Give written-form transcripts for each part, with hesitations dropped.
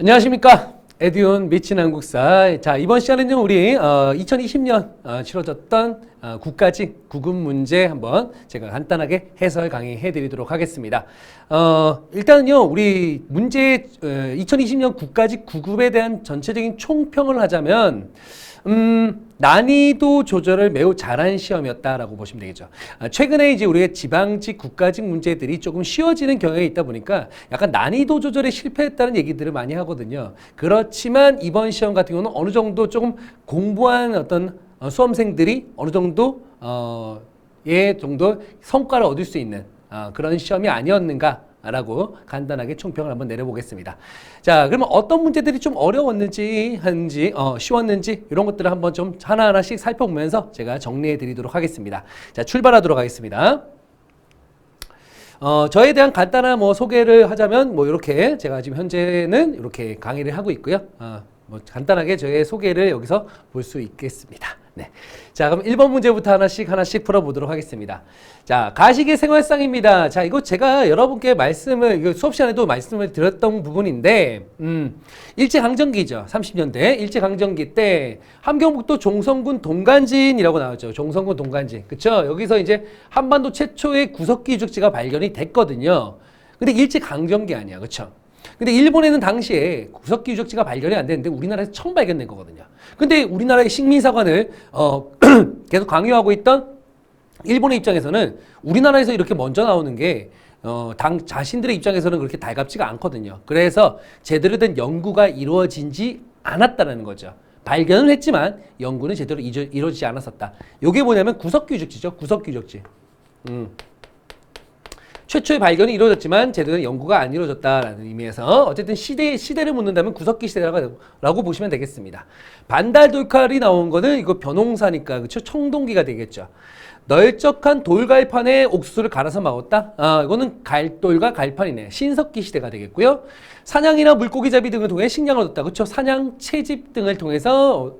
안녕하십니까. 에듀온 미친 한국사. 자, 이번 시간에는 우리 2020년 치러졌던 국가직 구급 문제 한번 제가 간단하게 해설 강의해 드리도록 하겠습니다. 일단은요, 우리 문제 2020년 국가직 구급에 대한 전체적인 총평을 하자면 난이도 조절을 매우 잘한 시험이었다라고 보시면 되겠죠. 최근에 이제 우리가 지방직, 국가직 문제들이 조금 쉬워지는 경향이 있다 보니까 약간 난이도 조절에 실패했다는 얘기들을 많이 하거든요. 그렇지만 이번 시험 같은 경우는 어느 정도 조금 공부한 어떤 수험생들이 어느 정도 정도 성과를 얻을 수 있는 그런 시험이 아니었는가 라고 간단하게 총평을 한번 내려보겠습니다. 자, 그러면 어떤 문제들이 좀 어려웠는지 쉬웠는지 이런 것들을 한번 좀 하나하나씩 살펴보면서 제가 정리해 드리도록 하겠습니다. 자, 출발하도록 하겠습니다. 저에 대한 간단한 소개를 하자면 이렇게 제가 지금 현재는 이렇게 강의를 하고 있고요. 간단하게 저의 소개를 여기서 볼 수 있겠습니다. 네. 자, 그럼 1번 문제부터 하나씩 풀어보도록 하겠습니다. 자, 가식의 생활상입니다. 자, 이거 제가 여러분께 이거 수업 시간에도 말씀을 드렸던 부분인데, 일제강점기죠. 30년대. 일제강점기 때, 함경북도 종성군 동간진이라고 나왔죠. 종성군 동간진. 그쵸? 여기서 이제 한반도 최초의 구석기 유적지가 발견이 됐거든요. 근데 일제강점기 아니야. 그쵸? 근데 일본에는 당시에 구석기 유적지가 발견이 안 됐는데 우리나라에서 처음 발견된 거거든요. 근데 우리나라의 식민사관을 계속 강요하고 있던 일본의 입장에서는 우리나라에서 이렇게 먼저 나오는 게 자신들의 입장에서는 그렇게 달갑지가 않거든요. 그래서 제대로 된 연구가 이루어지지 않았다는 거죠. 발견은 했지만 연구는 제대로 이루어지지 않았었다. 이게 뭐냐면 구석기 유적지죠. 구석기 유적지. 최초의 발견이 이루어졌지만 제대로 된 연구가 안 이루어졌다라는 의미에서 어쨌든 시대를 묻는다면 구석기 시대라고 보시면 되겠습니다. 반달돌칼이 나온 거는 이거 벼농사니까 그렇죠? 청동기가 되겠죠. 널쩍한 돌갈판에 옥수수를 갈아서 먹었다? 이거는 갈돌과 갈판이네. 신석기 시대가 되겠고요. 사냥이나 물고기 잡이 등을 통해 식량을 얻었다. 그렇죠? 사냥, 채집 등을 통해서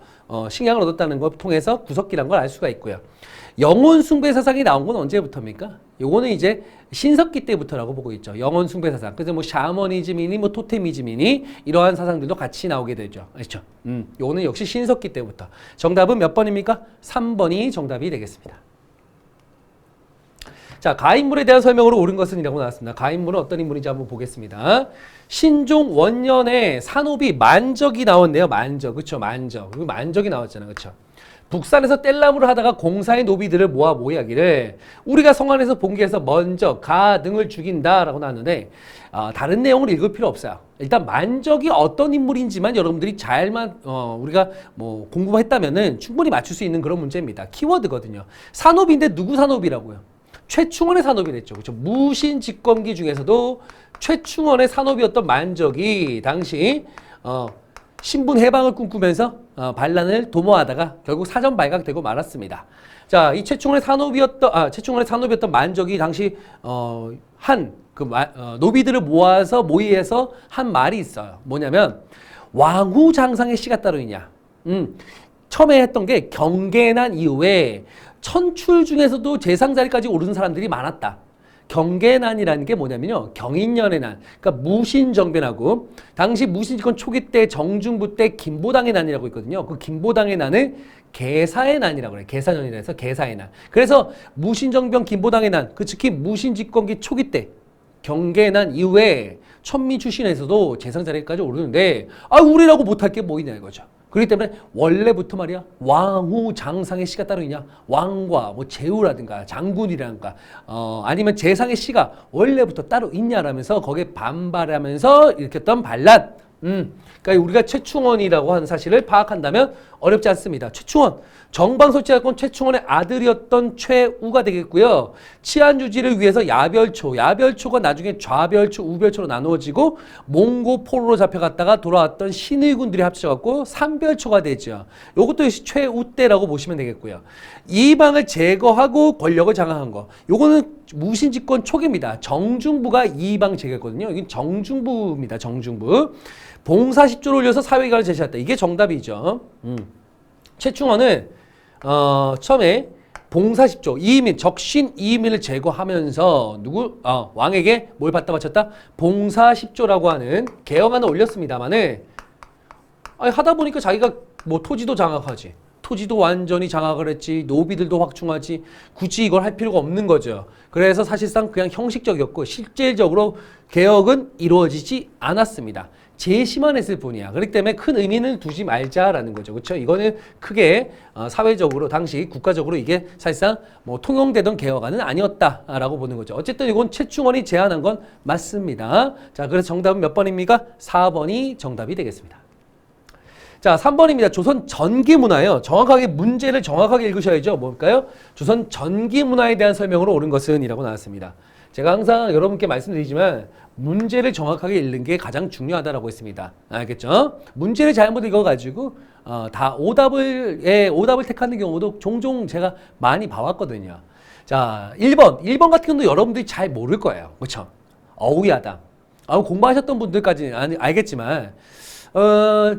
식량을 얻었다는 걸 통해서 구석기란 걸 알 수가 있고요. 영혼 숭배 사상이 나온 건 언제부터입니까? 요거는 이제 신석기 때부터라고 보고 있죠. 영혼 숭배 사상. 그래서 샤머니즘이니 토테미즘이니 이러한 사상들도 같이 나오게 되죠. 그렇죠? 요거는 역시 신석기 때부터. 정답은 몇 번입니까? 3번이 정답이 되겠습니다. 자, 가인물에 대한 설명으로 옳은 것은 이라고 나왔습니다. 가인물은 어떤 인물인지 한번 보겠습니다. 신종 원년에 산호비 만적이 나왔네요. 만적. 그렇죠? 만적. 그리고 만적이 나왔잖아요. 그렇죠? 북산에서 뗄나무를 하다가 공사의 노비들을 모아 모이하기를 우리가 성안에서 본계에서 먼저 가 등을 죽인다라고 나왔는데 다른 내용을 읽을 필요 없어요. 일단 만적이 어떤 인물인지만 여러분들이 우리가 공부만 했다면은 충분히 맞출 수 있는 그런 문제입니다. 키워드거든요. 산호비인데 누구 산호비라고요? 최충원의 산호비랬죠. 그렇죠? 무신집권기 중에서도 최충원의 산호비였던 만적이 당시 신분 해방을 꿈꾸면서 반란을 도모하다가 결국 사전 발각되고 말았습니다. 자, 이 최충원의 산호비였던 만적이 당시 노비들을 모의해서 한 말이 있어요. 뭐냐면 왕후장상의 씨가 따로 있냐. 처음에 했던 게 경계난 이후에 천출 중에서도 재상 자리까지 오르는 사람들이 많았다. 경계난이라는 게 뭐냐면요. 경인년의 난. 그러니까 무신정변하고 당시 무신집권 초기 때 정중부 때 김보당의 난이라고 있거든요. 그 김보당의 난을 계사의 난이라고 그래요. 계사년이라 해서 계사의 난. 그래서 무신정변 김보당의 난. 특히 무신집권기 초기 때 경계난 이후에 천민 출신에서도 재상 자리까지 오르는데 우리라고 못할 게 뭐 있냐 이거죠. 그렇기 때문에 원래부터 말이야 왕후 장상의 씨가 따로 있냐 왕과 제후라든가 장군이라든가 아니면 재상의 씨가 원래부터 따로 있냐라면서 거기에 반발하면서 일으켰던 반란. 그러니까 우리가 최충원이라고 하는 사실을 파악한다면 어렵지 않습니다. 최충원 정방솔직하건 최충원의 아들이었던 최우가 되겠고요. 치안 유지를 위해서 야별초가 나중에 좌별초, 우별초로 나누어지고 몽고 포로로 잡혀갔다가 돌아왔던 신의군들이 합쳐갖고 삼별초가 되죠. 이것도 역시 최우 때라고 보시면 되겠고요. 이방을 제거하고 권력을 장악한 거. 요거는 무신집권 초기입니다. 정중부가 이방 제거했거든요. 여긴 정중부입니다. 정중부. 봉사십조를 올려서 사회개혁을 제시했다. 이게 정답이죠. 최충원은 처음에 봉사 10조, 이민, 적신 이민을 제거하면서 왕에게 뭘 받다 바쳤다? 봉사 10조라고 하는 개혁안을 올렸습니다만은 하다 보니까 자기가 뭐 토지도 장악하지. 토지도 완전히 장악을 했지. 노비들도 확충하지. 굳이 이걸 할 필요가 없는 거죠. 그래서 사실상 그냥 형식적이었고 실질적으로 개혁은 이루어지지 않았습니다. 제시만 했을 뿐이야. 그렇기 때문에 큰 의미는 두지 말자라는 거죠. 그렇죠? 이거는 크게 사회적으로 당시 국가적으로 이게 사실상 뭐 통용되던 개혁안은 아니었다라고 보는 거죠. 어쨌든 이건 최충원이 제안한 건 맞습니다. 자, 그래서 정답은 몇 번입니까? 4번이 정답이 되겠습니다. 자, 3번입니다. 조선 전기문화예요. 정확하게 문제를 정확하게 읽으셔야죠. 뭘까요? 조선 전기문화에 대한 설명으로 옳은 것은 이라고 나왔습니다. 제가 항상 여러분께 말씀드리지만 문제를 정확하게 읽는 게 가장 중요하다라고 했습니다. 알겠죠? 문제를 잘못 읽어가지고 다 오답을 택하는 경우도 종종 제가 많이 봐왔거든요. 자, 1번 같은 경우도 여러분들이 잘 모를 거예요. 그렇죠? 어휘하다. 공부하셨던 분들까지는 알겠지만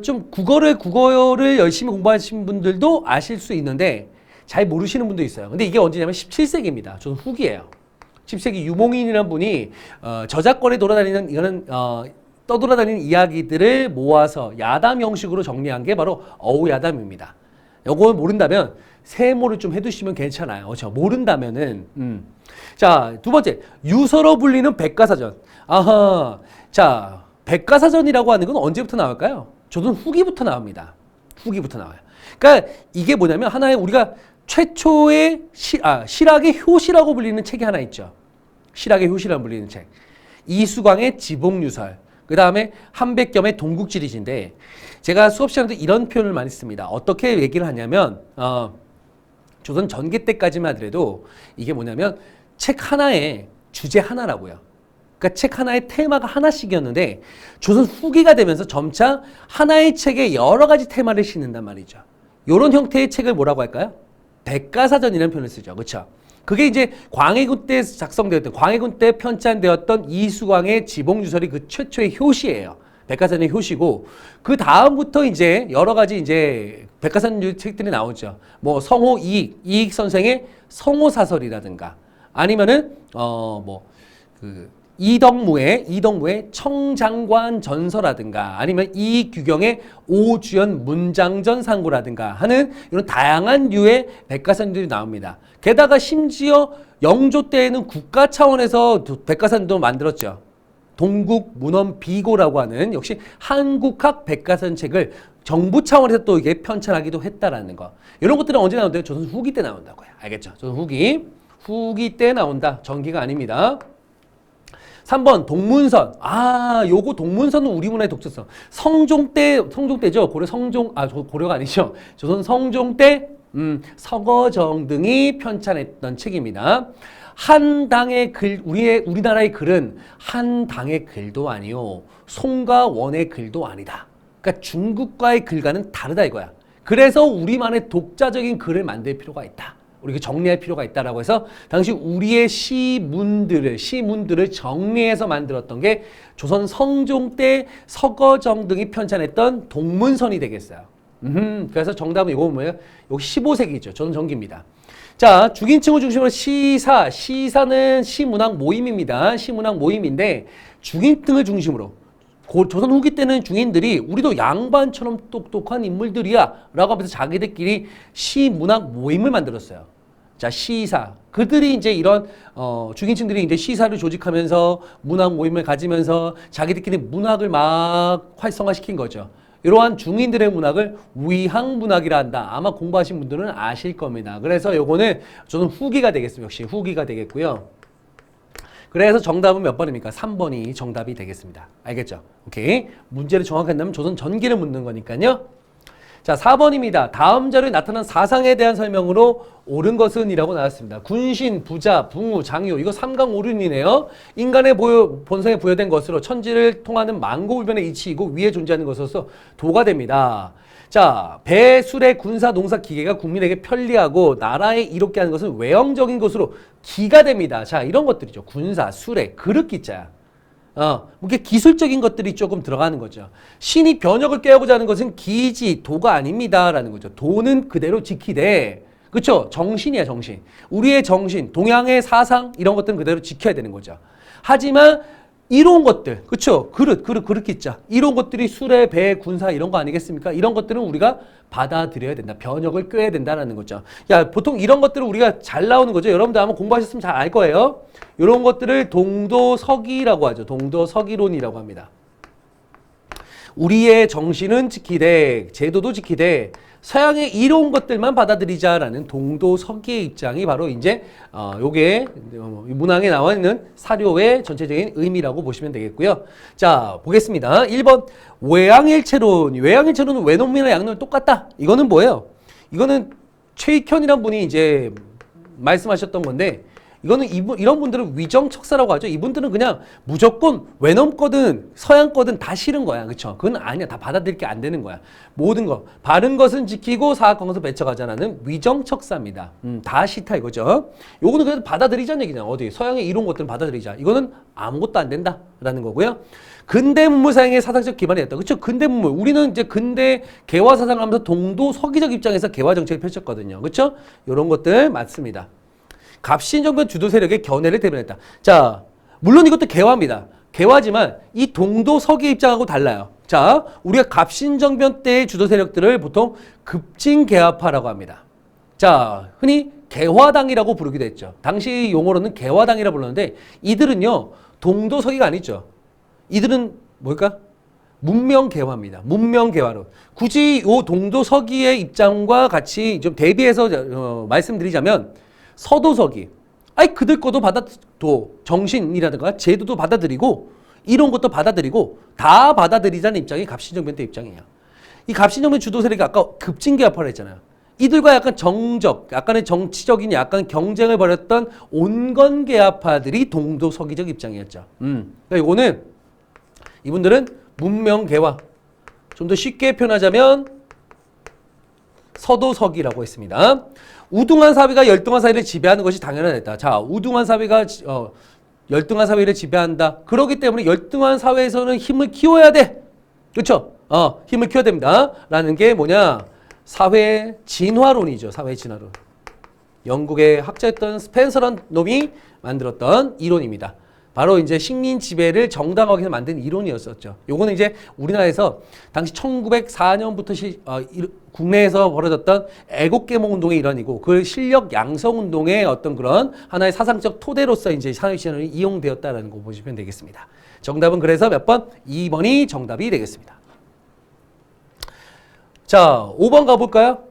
좀 국어를 열심히 공부하신 분들도 아실 수 있는데 잘 모르시는 분도 있어요. 근데 이게 언제냐면 17세기입니다. 저는 후기예요. 10세기 유몽인이라는 분이 저작권에 돌아다니는 이거는 떠돌아다니는 이야기들을 모아서 야담 형식으로 정리한 게 바로 어우야담입니다. 요거 모른다면 세모를 좀 해두시면 괜찮아요. 그렇죠? 모른다면은 자, 두 번째 유서로 불리는 백과사전. 아하, 자. 백과사전이라고 하는 건 언제부터 나올까요? 조선 후기부터 나옵니다. 후기부터 나와요. 그러니까 이게 뭐냐면 하나의 우리가 최초의 실학의 효시라고 불리는 책이 하나 있죠. 실학의 효시라고 불리는 책. 이수광의 지복유설. 그 다음에 한백겸의 동국지리지인데 제가 수업 시간에 이런 표현을 많이 씁니다. 어떻게 얘기를 하냐면 조선 전기 때까지만 하더라도 이게 뭐냐면 책 하나에 주제 하나라고요. 그러니까 책 하나의 테마가 하나씩이었는데 조선 후기가 되면서 점차 하나의 책에 여러 가지 테마를 싣는단 말이죠. 이런 형태의 책을 뭐라고 할까요? 백과사전이라는 표현을 쓰죠. 그렇죠? 그게 이제 광해군 때 작성되었던 광해군 때 편찬되었던 이수광의 지복유설이 그 최초의 효시예요. 백과사전의 효시고 그 다음부터 이제 여러 가지 이제 백과사전 책들이 나오죠. 뭐 성호 이익 선생의 성호사설이라든가 아니면은 이덕무의 청장관 전서라든가 아니면 이규경의 오주연 문장전 상고라든가 하는 이런 다양한 류의 백과사전들이 나옵니다. 게다가 심지어 영조 때에는 국가 차원에서 백과사전도 만들었죠. 동국문헌비고라고 하는 역시 한국학 백과사전 책을 정부 차원에서 또 이게 편찬하기도 했다라는 거. 이런 것들은 언제 나온대요? 조선 후기 때 나온다고요. 알겠죠? 조선 후기 때 나온다. 전기가 아닙니다. 3번 동문선. 요거 동문선은 우리 문화의 독특성. 성종 때죠. 고려가 아니죠. 조선 성종 때 서거정 등이 편찬했던 책입니다. 한 당의 글, 우리나라의 글은 한 당의 글도 아니요. 송과 원의 글도 아니다. 그러니까 중국과의 글과는 다르다 이거야. 그래서 우리만의 독자적인 글을 만들 필요가 있다. 우리가 정리할 필요가 있다라고 해서 당시 우리의 시문들을 정리해서 만들었던 게 조선 성종 때 서거정 등이 편찬했던 동문선이 되겠어요. 그래서 정답은 이거 뭐예요? 여기 15세기죠. 조선 전기입니다. 자, 중인층을 중심으로 시사는 시문학 모임입니다. 시문학 모임인데 중인층을 중심으로 조선 후기 때는 중인들이 우리도 양반처럼 똑똑한 인물들이야 라고 하면서 자기들끼리 시문학 모임을 만들었어요. 자, 시사. 그들이 이제 이런 중인층들이 이제 시사를 조직하면서 문학 모임을 가지면서 자기들끼리 문학을 막 활성화시킨 거죠. 이러한 중인들의 문학을 위학문학이라 한다. 아마 공부하신 분들은 아실 겁니다. 그래서 요거는 저는 후기가 되겠습니다. 역시 후기가 되겠고요. 그래서 정답은 몇 번입니까? 3번이 정답이 되겠습니다. 알겠죠? 오케이. 문제를 정확히 한다면 조선 전기를 묻는 거니까요. 자, 4번입니다. 다음 자료에 나타난 사상에 대한 설명으로 옳은 것은 이라고 나왔습니다. 군신, 부자, 붕우, 장유 이거 삼강오륜이네요. 인간의 본성에 부여된 것으로 천지를 통하는 만고불변의 이치이고 위에 존재하는 것으로서 도가 됩니다. 자, 배, 수레, 군사, 농사, 기계가 국민에게 편리하고 나라에 이롭게 하는 것은 외형적인 것으로 기가 됩니다. 자, 이런 것들이죠. 군사, 수레, 그릇 기자야. 이게 기술적인 것들이 조금 들어가는 거죠. 신이 변혁을 깨우고자 하는 것은 기지, 도가 아닙니다. 라는 거죠. 도는 그대로 지키되, 그쵸? 정신이야, 정신. 우리의 정신, 동양의 사상, 이런 것들은 그대로 지켜야 되는 거죠. 하지만, 이런 것들, 그쵸? 그릇, 기자. 이런 것들이 수레, 배, 군사 이런 거 아니겠습니까? 이런 것들은 우리가 받아들여야 된다. 변혁을 꾀야 된다는 거죠. 야, 보통 이런 것들은 우리가 잘 나오는 거죠. 여러분들 아마 공부하셨으면 잘 알 거예요. 이런 것들을 동도서기라고 하죠. 동도서기론이라고 합니다. 우리의 정신은 지키되, 제도도 지키되, 서양의 이로운 것들만 받아들이자라는 동도서기의 입장이 바로 이제 요게 문항에 나와 있는 사료의 전체적인 의미라고 보시면 되겠고요. 자, 보겠습니다. 1번 외양일체론. 외양일체론은 외놈이나 양놈이 똑같다. 이거는 뭐예요? 이거는 최익현이란 분이 이제 말씀하셨던 건데, 이거는 이런 분들은 위정척사라고 하죠. 이분들은 그냥 무조건 외놈 거든 서양 거든 다 싫은 거야. 그쵸? 그건 아니야. 다 받아들일 게 안 되는 거야. 모든 거. 바른 것은 지키고 사악한 것은 배척하자는 위정척사입니다. 다 싫다 이거죠. 요거는 그래도 받아들이자는 얘기잖아. 어디? 서양의 이런 것들은 받아들이자. 이거는 아무것도 안 된다라는 거고요. 근대 문물 사용의 사상적 기반이 됐다. 그쵸? 근대 문물. 우리는 이제 근대 개화 사상을 하면서 동도 서기적 입장에서 개화 정책을 펼쳤거든요. 그쵸? 요런 것들 맞습니다. 갑신정변 주도 세력의 견해를 대변했다. 자, 물론 이것도 개화입니다. 개화지만 이 동도 서기 입장하고 달라요. 자, 우리가 갑신정변 때의 주도 세력들을 보통 급진개화파라고 합니다. 자, 흔히 개화당이라고 부르기도 했죠. 당시 용어로는 개화당이라고 불렀는데 이들은요, 동도 서기가 아니죠. 이들은 뭘까? 문명개화입니다. 문명개화론. 굳이 이 동도 서기의 입장과 같이 좀 대비해서 말씀드리자면 서도서기. 아이 그들 것도 정신이라든가 제도도 받아들이고 이런 것도 받아들이고 다 받아들이자는 입장이 갑신정변 때 입장이에요. 이 갑신정변 주도 세력이 아까 급진개화파를 했잖아요. 이들과 약간 약간의 정치적인 약간 경쟁을 벌였던 온건개화파들이 동도서기적 입장이었죠. 그러니까 이거는 이분들은 문명개화. 좀 더 쉽게 표현하자면 서도서기라고 했습니다. 우등한 사회가 열등한 사회를 지배하는 것이 당연하다. 자, 우등한 사회가 열등한 사회를 지배한다. 그렇기 때문에 열등한 사회에서는 힘을 키워야 돼. 그렇죠? 힘을 키워야 됩니다. 라는 게 뭐냐? 사회 진화론이죠. 사회 진화론. 영국의 학자였던 스펜서란 놈이 만들었던 이론입니다. 바로 이제 식민 지배를 정당화하게 만든 이론이었었죠. 요거는 이제 우리나라에서 당시 1904년부터 국내에서 벌어졌던 애국개몽 운동의 일환이고 그 실력 양성 운동의 어떤 그런 하나의 사상적 토대로서 이제 사회시설이 이용되었다라는 거 보시면 되겠습니다. 정답은 그래서 몇 번? 2번이 정답이 되겠습니다. 자, 5번 가볼까요?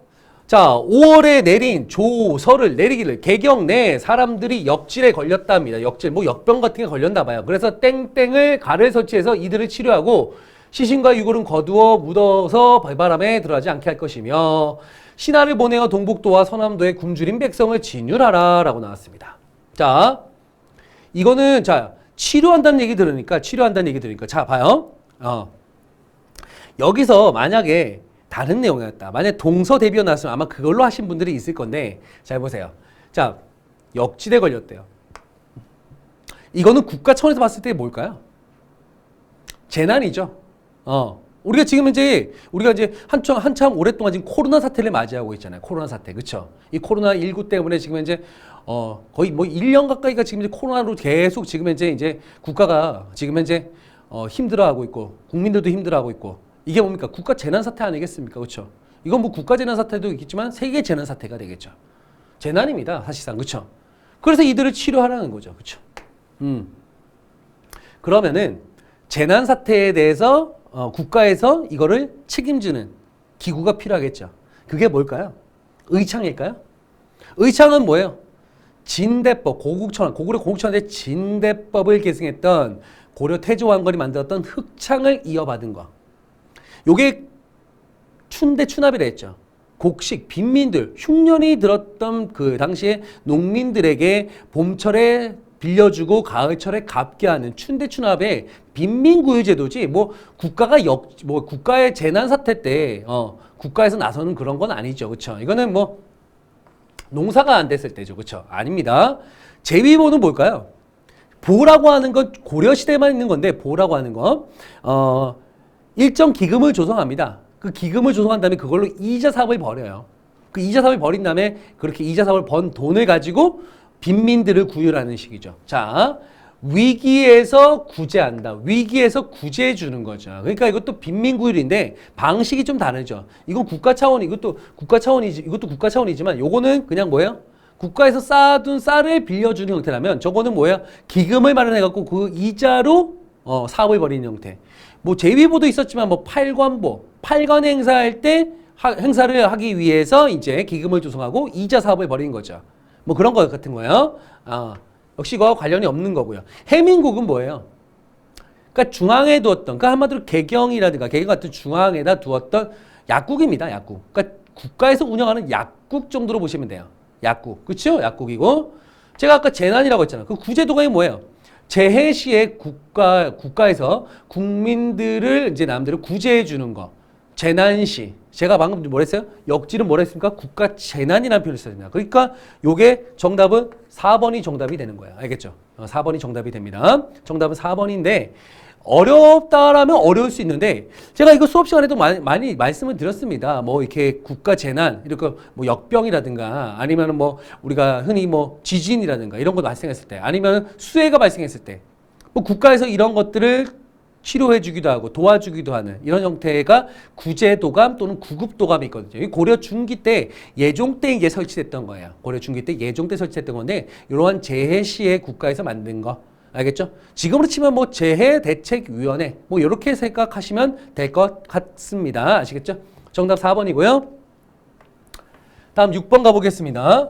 자, 5월에 내린 조서를 내리기를 개경 내 사람들이 역질에 걸렸답니다. 역질, 뭐 역병 같은 게 걸렸나 봐요. 그래서 땡땡을 가를 설치해서 이들을 치료하고 시신과 유골은 거두어 묻어서 발바람에 들어가지 않게 할 것이며 신하를 보내어 동북도와 서남도의 굶주린 백성을 진율하라 라고 나왔습니다. 자, 이거는 자 치료한다는 얘기 들으니까 자 봐요. 여기서 만약에 다른 내용이었다. 만약에 동서대비가 나왔으면 아마 그걸로 하신 분들이 있을 건데 잘 보세요. 자, 역지대 걸렸대요. 이거는 국가 차원에서 봤을 때 뭘까요? 재난이죠. 우리가 이제 한참 오랫동안 지금 코로나 사태를 맞이하고 있잖아요. 코로나 사태. 그쵸? 이 코로나19 때문에 지금 이제 거의 뭐 1년 가까이가 지금 이제 코로나로 계속 지금 이제 국가가 지금 이제 힘들어하고 있고 국민들도 힘들어하고 있고 이게 뭡니까? 국가 재난 사태 아니겠습니까? 그렇죠? 이건 뭐 국가 재난 사태도 있겠지만 세계 재난 사태가 되겠죠. 재난입니다. 사실상. 그렇죠? 그래서 이들을 치료하라는 거죠. 그렇죠? 그러면은 재난 사태에 대해서 국가에서 이거를 책임지는 기구가 필요하겠죠. 그게 뭘까요? 의창일까요? 의창은 뭐예요? 진대법, 고구려 고국천한테 진대법을 계승했던 고려 태조왕건이 만들었던 흑창을 이어받은 거. 요게 추납이라 했죠. 곡식, 빈민들, 흉년이 들었던 그 당시에 농민들에게 봄철에 빌려주고 가을철에 갚게 하는 춘대추납의 빈민구유제도지 뭐 국가의 재난 사태 때 국가에서 나서는 그런 건 아니죠. 그렇죠? 이거는 뭐 농사가 안 됐을 때죠. 그렇죠? 아닙니다. 제위보는 뭘까요? 보라고 하는 건 고려 시대만 있는 건데 보라고 하는 거 일정 기금을 조성합니다. 그 기금을 조성한 다음에 그걸로 이자 사업을 벌여요. 그 이자 사업을 벌인 다음에 그렇게 이자 사업을 번 돈을 가지고 빈민들을 구휼하는 식이죠. 자, 위기에서 구제한다. 위기에서 구제해 주는 거죠. 그러니까 이것도 빈민구휼인데 방식이 좀 다르죠. 이건 국가 차원, 이것도 국가 차원이지만 요거는 그냥 뭐예요? 국가에서 쌓아둔 쌀을 빌려주는 형태라면 저거는 뭐예요? 기금을 마련해갖고 그 이자로 사업을 벌이는 형태. 뭐 제위보도 있었지만 뭐 팔관 행사할 때 행사를 하기 위해서 이제 기금을 조성하고 이자 사업을 벌이는 거죠. 뭐 그런 것 같은 거예요. 역시 이거와 관련이 없는 거고요. 해민국은 뭐예요? 그러니까 중앙에 두었던, 그러니까 한마디로 개경 같은 중앙에다 두었던 약국입니다. 약국. 그러니까 국가에서 운영하는 약국 정도로 보시면 돼요. 약국. 그렇죠? 약국이고. 제가 아까 재난이라고 했잖아요. 그 구제도가 뭐예요? 재해 시에 국가에서 국민들을 이제 남들을 구제해 주는 거. 재난시. 제가 방금 뭐라 했어요? 역지는 뭐라 했습니까? 국가 재난이라는 표현을 써야 됩니다. 그러니까 요게 정답은 4번이 정답이 되는 거예요. 알겠죠? 4번이 정답이 됩니다. 정답은 4번인데 어렵다라면 어려울 수 있는데 제가 이거 수업 시간에도 많이 말씀을 드렸습니다. 뭐 이렇게 국가 재난, 이렇게 뭐 역병이라든가 아니면 뭐 우리가 흔히 뭐 지진이라든가 이런 거 발생했을 때 아니면 수해가 발생했을 때 뭐 국가에서 이런 것들을 치료해주기도 하고 도와주기도 하는 이런 형태가 구제도감 또는 구급도감이 있거든요. 고려 중기 때 예종 때 이게 설치됐던 거예요. 고려 중기 때 예종 때 설치됐던 건데 이러한 재해 시에 국가에서 만든 거 알겠죠? 지금으로 치면 뭐 재해 대책위원회 뭐 이렇게 생각하시면 될 것 같습니다. 아시겠죠? 정답 4번이고요. 다음 6번 가보겠습니다.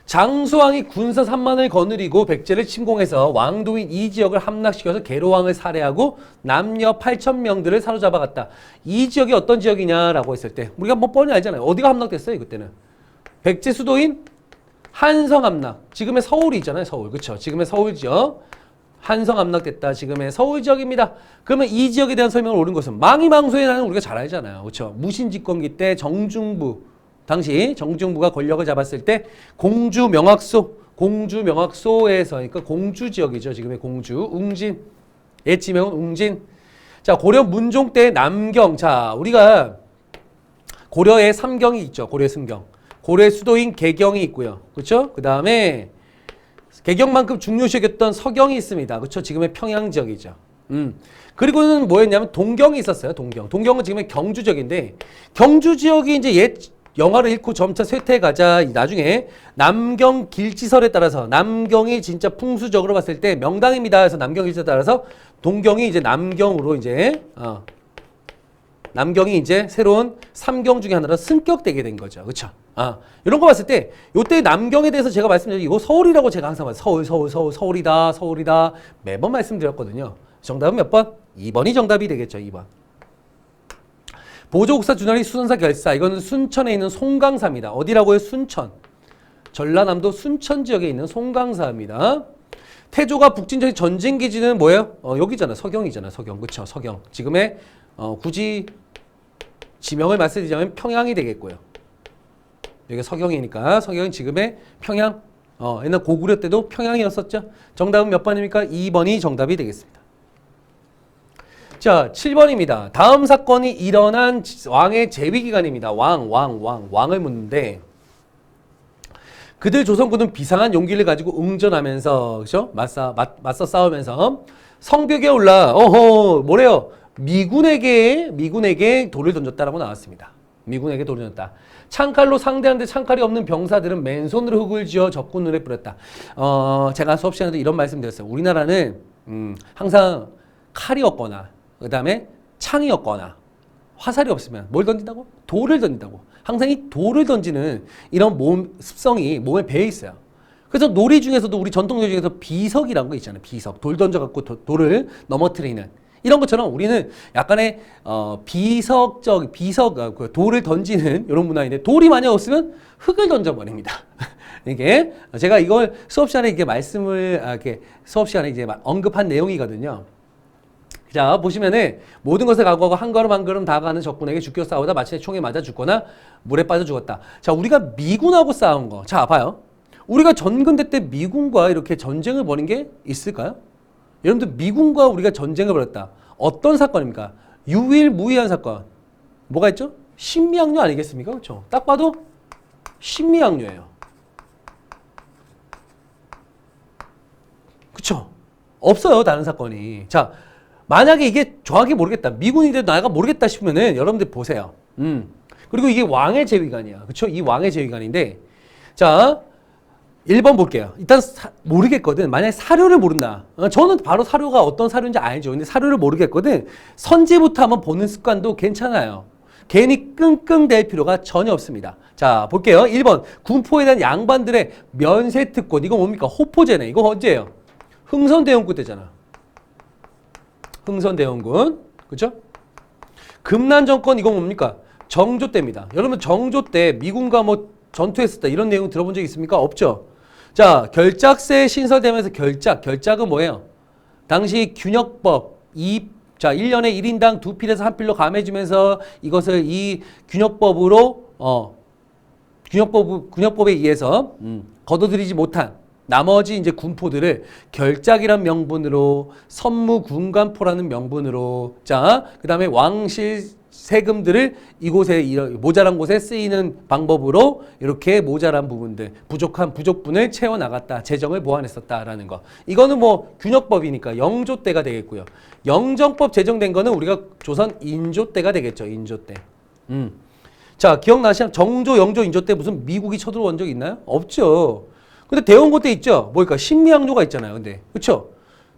장수왕이 군사 3만을 거느리고 백제를 침공해서 왕도인 이 지역을 함락시켜서 계로왕을 살해하고 남녀 8,000명들을 사로잡아 갔다. 이 지역이 어떤 지역이냐라고 했을 때 우리가 뭐 뻔히 알잖아요. 어디가 함락됐어요? 그때는 백제 수도인 한성 함락. 지금의 서울이 있잖아요. 서울. 그렇죠? 지금의 서울 지역. 한성 함락됐다. 지금의 서울 지역입니다. 그러면 이 지역에 대한 설명을 옳은 것은 망이망소의 난은 우리가 잘 알잖아요. 그렇죠? 무신집권기 때 당시 정중부가 권력을 잡았을 때 공주 명학소에서 그러니까 공주 지역이죠. 지금의 공주, 웅진, 옛 지명은 웅진. 자, 고려 문종 때 남경. 자, 우리가 고려에 삼경이 있죠. 고려 승경. 고려의 수도인 개경이 있고요. 그렇죠? 그 다음에 개경만큼 중요시했던 서경이 있습니다. 그렇죠? 지금의 평양 지역이죠. 그리고는 뭐였냐면 동경이 있었어요. 동경은 지금의 경주 지역인데 경주 지역이 이제 옛 영화를 읽고 점차 쇠퇴가자 나중에 남경 길지설에 따라서 남경이 진짜 풍수적으로 봤을 때 명당입니다. 해서 남경 길지설에 따라서 동경이 이제 남경으로 이제 남경이 이제 새로운 삼경 중에 하나로 승격되게 된 거죠. 그렇죠? 이런 거 봤을 때 요때 남경에 대해서 제가 말씀드린 이거 서울이라고 제가 항상 서울이다 매번 말씀드렸거든요. 정답은 몇 번? 2번이 정답이 되겠죠. 2번. 보조국사 준하리 수선사 결사. 이거는 순천에 있는 송강사입니다. 어디라고요? 순천. 전라남도 순천 지역에 있는 송강사입니다. 태조가 북진전의 전쟁기지는 뭐예요? 여기잖아. 서경이잖아. 서경. 그쵸? 서경. 지금의 굳이 지명을 말씀드리자면 평양이 되겠고요. 여기가 서경이니까 서경은 지금의 평양. 옛날 고구려 때도 평양이었었죠. 정답은 몇 번입니까? 2번이 정답이 되겠습니다. 자, 7번입니다. 다음 사건이 일어난 왕의 재위기간입니다. 왕을 묻는데 그들 조선군은 비상한 용기를 가지고 응전하면서 그죠? 맞서 싸우면서 성벽에 올라 뭐래요? 미군에게 돌을 던졌다라고 나왔습니다. 미군에게 돌을 던졌다. 창칼로 상대하는데 창칼이 없는 병사들은 맨손으로 흙을 지어 적군 눈에 뿌렸다. 제가 수업 시간에도 이런 말씀 드렸어요. 우리나라는 항상 칼이 없거나 그 다음에 창이 없거나 화살이 없으면 뭘 던진다고? 돌을 던진다고. 항상 이 돌을 던지는 이런 습성이 몸에 배어 있어요. 그래서 놀이 중에서도 우리 전통놀이 중에서 비석이라는 거 있잖아요. 비석. 돌 던져갖고 돌을 넘어뜨리는. 이런 것처럼 우리는 약간의 돌을 던지는 이런 문화인데 돌이 만약 없으면 흙을 던져버립니다. 이게 제가 이걸 수업 시간에 이렇게 수업 시간에 이제 언급한 내용이거든요. 자, 보시면은 모든 것을 각오하고 한 걸음 한 걸음 다가가는 적군에게 죽겨 싸우다 마침내 총에 맞아 죽거나 물에 빠져 죽었다. 자, 우리가 미군하고 싸운 거. 자, 봐요. 우리가 전근대 때 미군과 이렇게 전쟁을 벌인 게 있을까요? 여러분들 미군과 우리가 전쟁을 벌였다. 어떤 사건입니까? 유일무이한 사건. 뭐가 있죠? 신미양요 아니겠습니까? 그렇죠? 딱 봐도 신미양요예요. 그쵸? 없어요, 다른 사건이. 자, 만약에 이게 정확히 모르겠다. 미군인데도 내가 모르겠다 싶으면은 여러분들 보세요. 그리고 이게 왕의 제위관이야. 그쵸? 이 왕의 제위관인데, 자, 1번 볼게요. 일단 모르겠거든. 만약에 사료를 모른다. 저는 바로 사료가 어떤 사료인지 알죠. 근데 사료를 모르겠거든. 선지부터 한번 보는 습관도 괜찮아요. 괜히 끙끙댈 필요가 전혀 없습니다. 자, 볼게요. 1번. 군포에 대한 양반들의 면세특권. 이거 뭡니까? 호포제네. 이거 언제예요? 흥선대원군 때잖아. 흥선대원군. 그죠? 금난정권 이거 뭡니까? 정조 때입니다. 여러분 정조 때 미군과 뭐 전투했었다. 이런 내용 들어본 적 있습니까? 없죠? 자, 결작세 신설되면서 결작은 뭐예요? 당시 균역법, 1년에 1인당 2필에서 1필로 감해주면서 이것을 이 균역법으로, 균역법에 의해서, 거둬들이지 못한 나머지 이제 군포들을 결작이란 명분으로, 선무군관포라는 명분으로, 자, 그 다음에 왕실 세금들을 이곳에 모자란 곳에 쓰이는 방법으로 이렇게 모자란 부분들, 부족분을 채워 나갔다. 재정을 보완했었다라는 거. 이거는 뭐 균역법이니까 영조 때가 되겠고요. 영정법 제정된 거는 우리가 조선 인조 때가 되겠죠. 인조 때. 자, 기억나시죠? 정조, 영조, 인조 때 무슨 미국이 쳐들어온 적 있나요? 없죠. 근데 대원군 때 있죠. 뭘까? 신미양요가 있잖아요. 근데 그렇죠?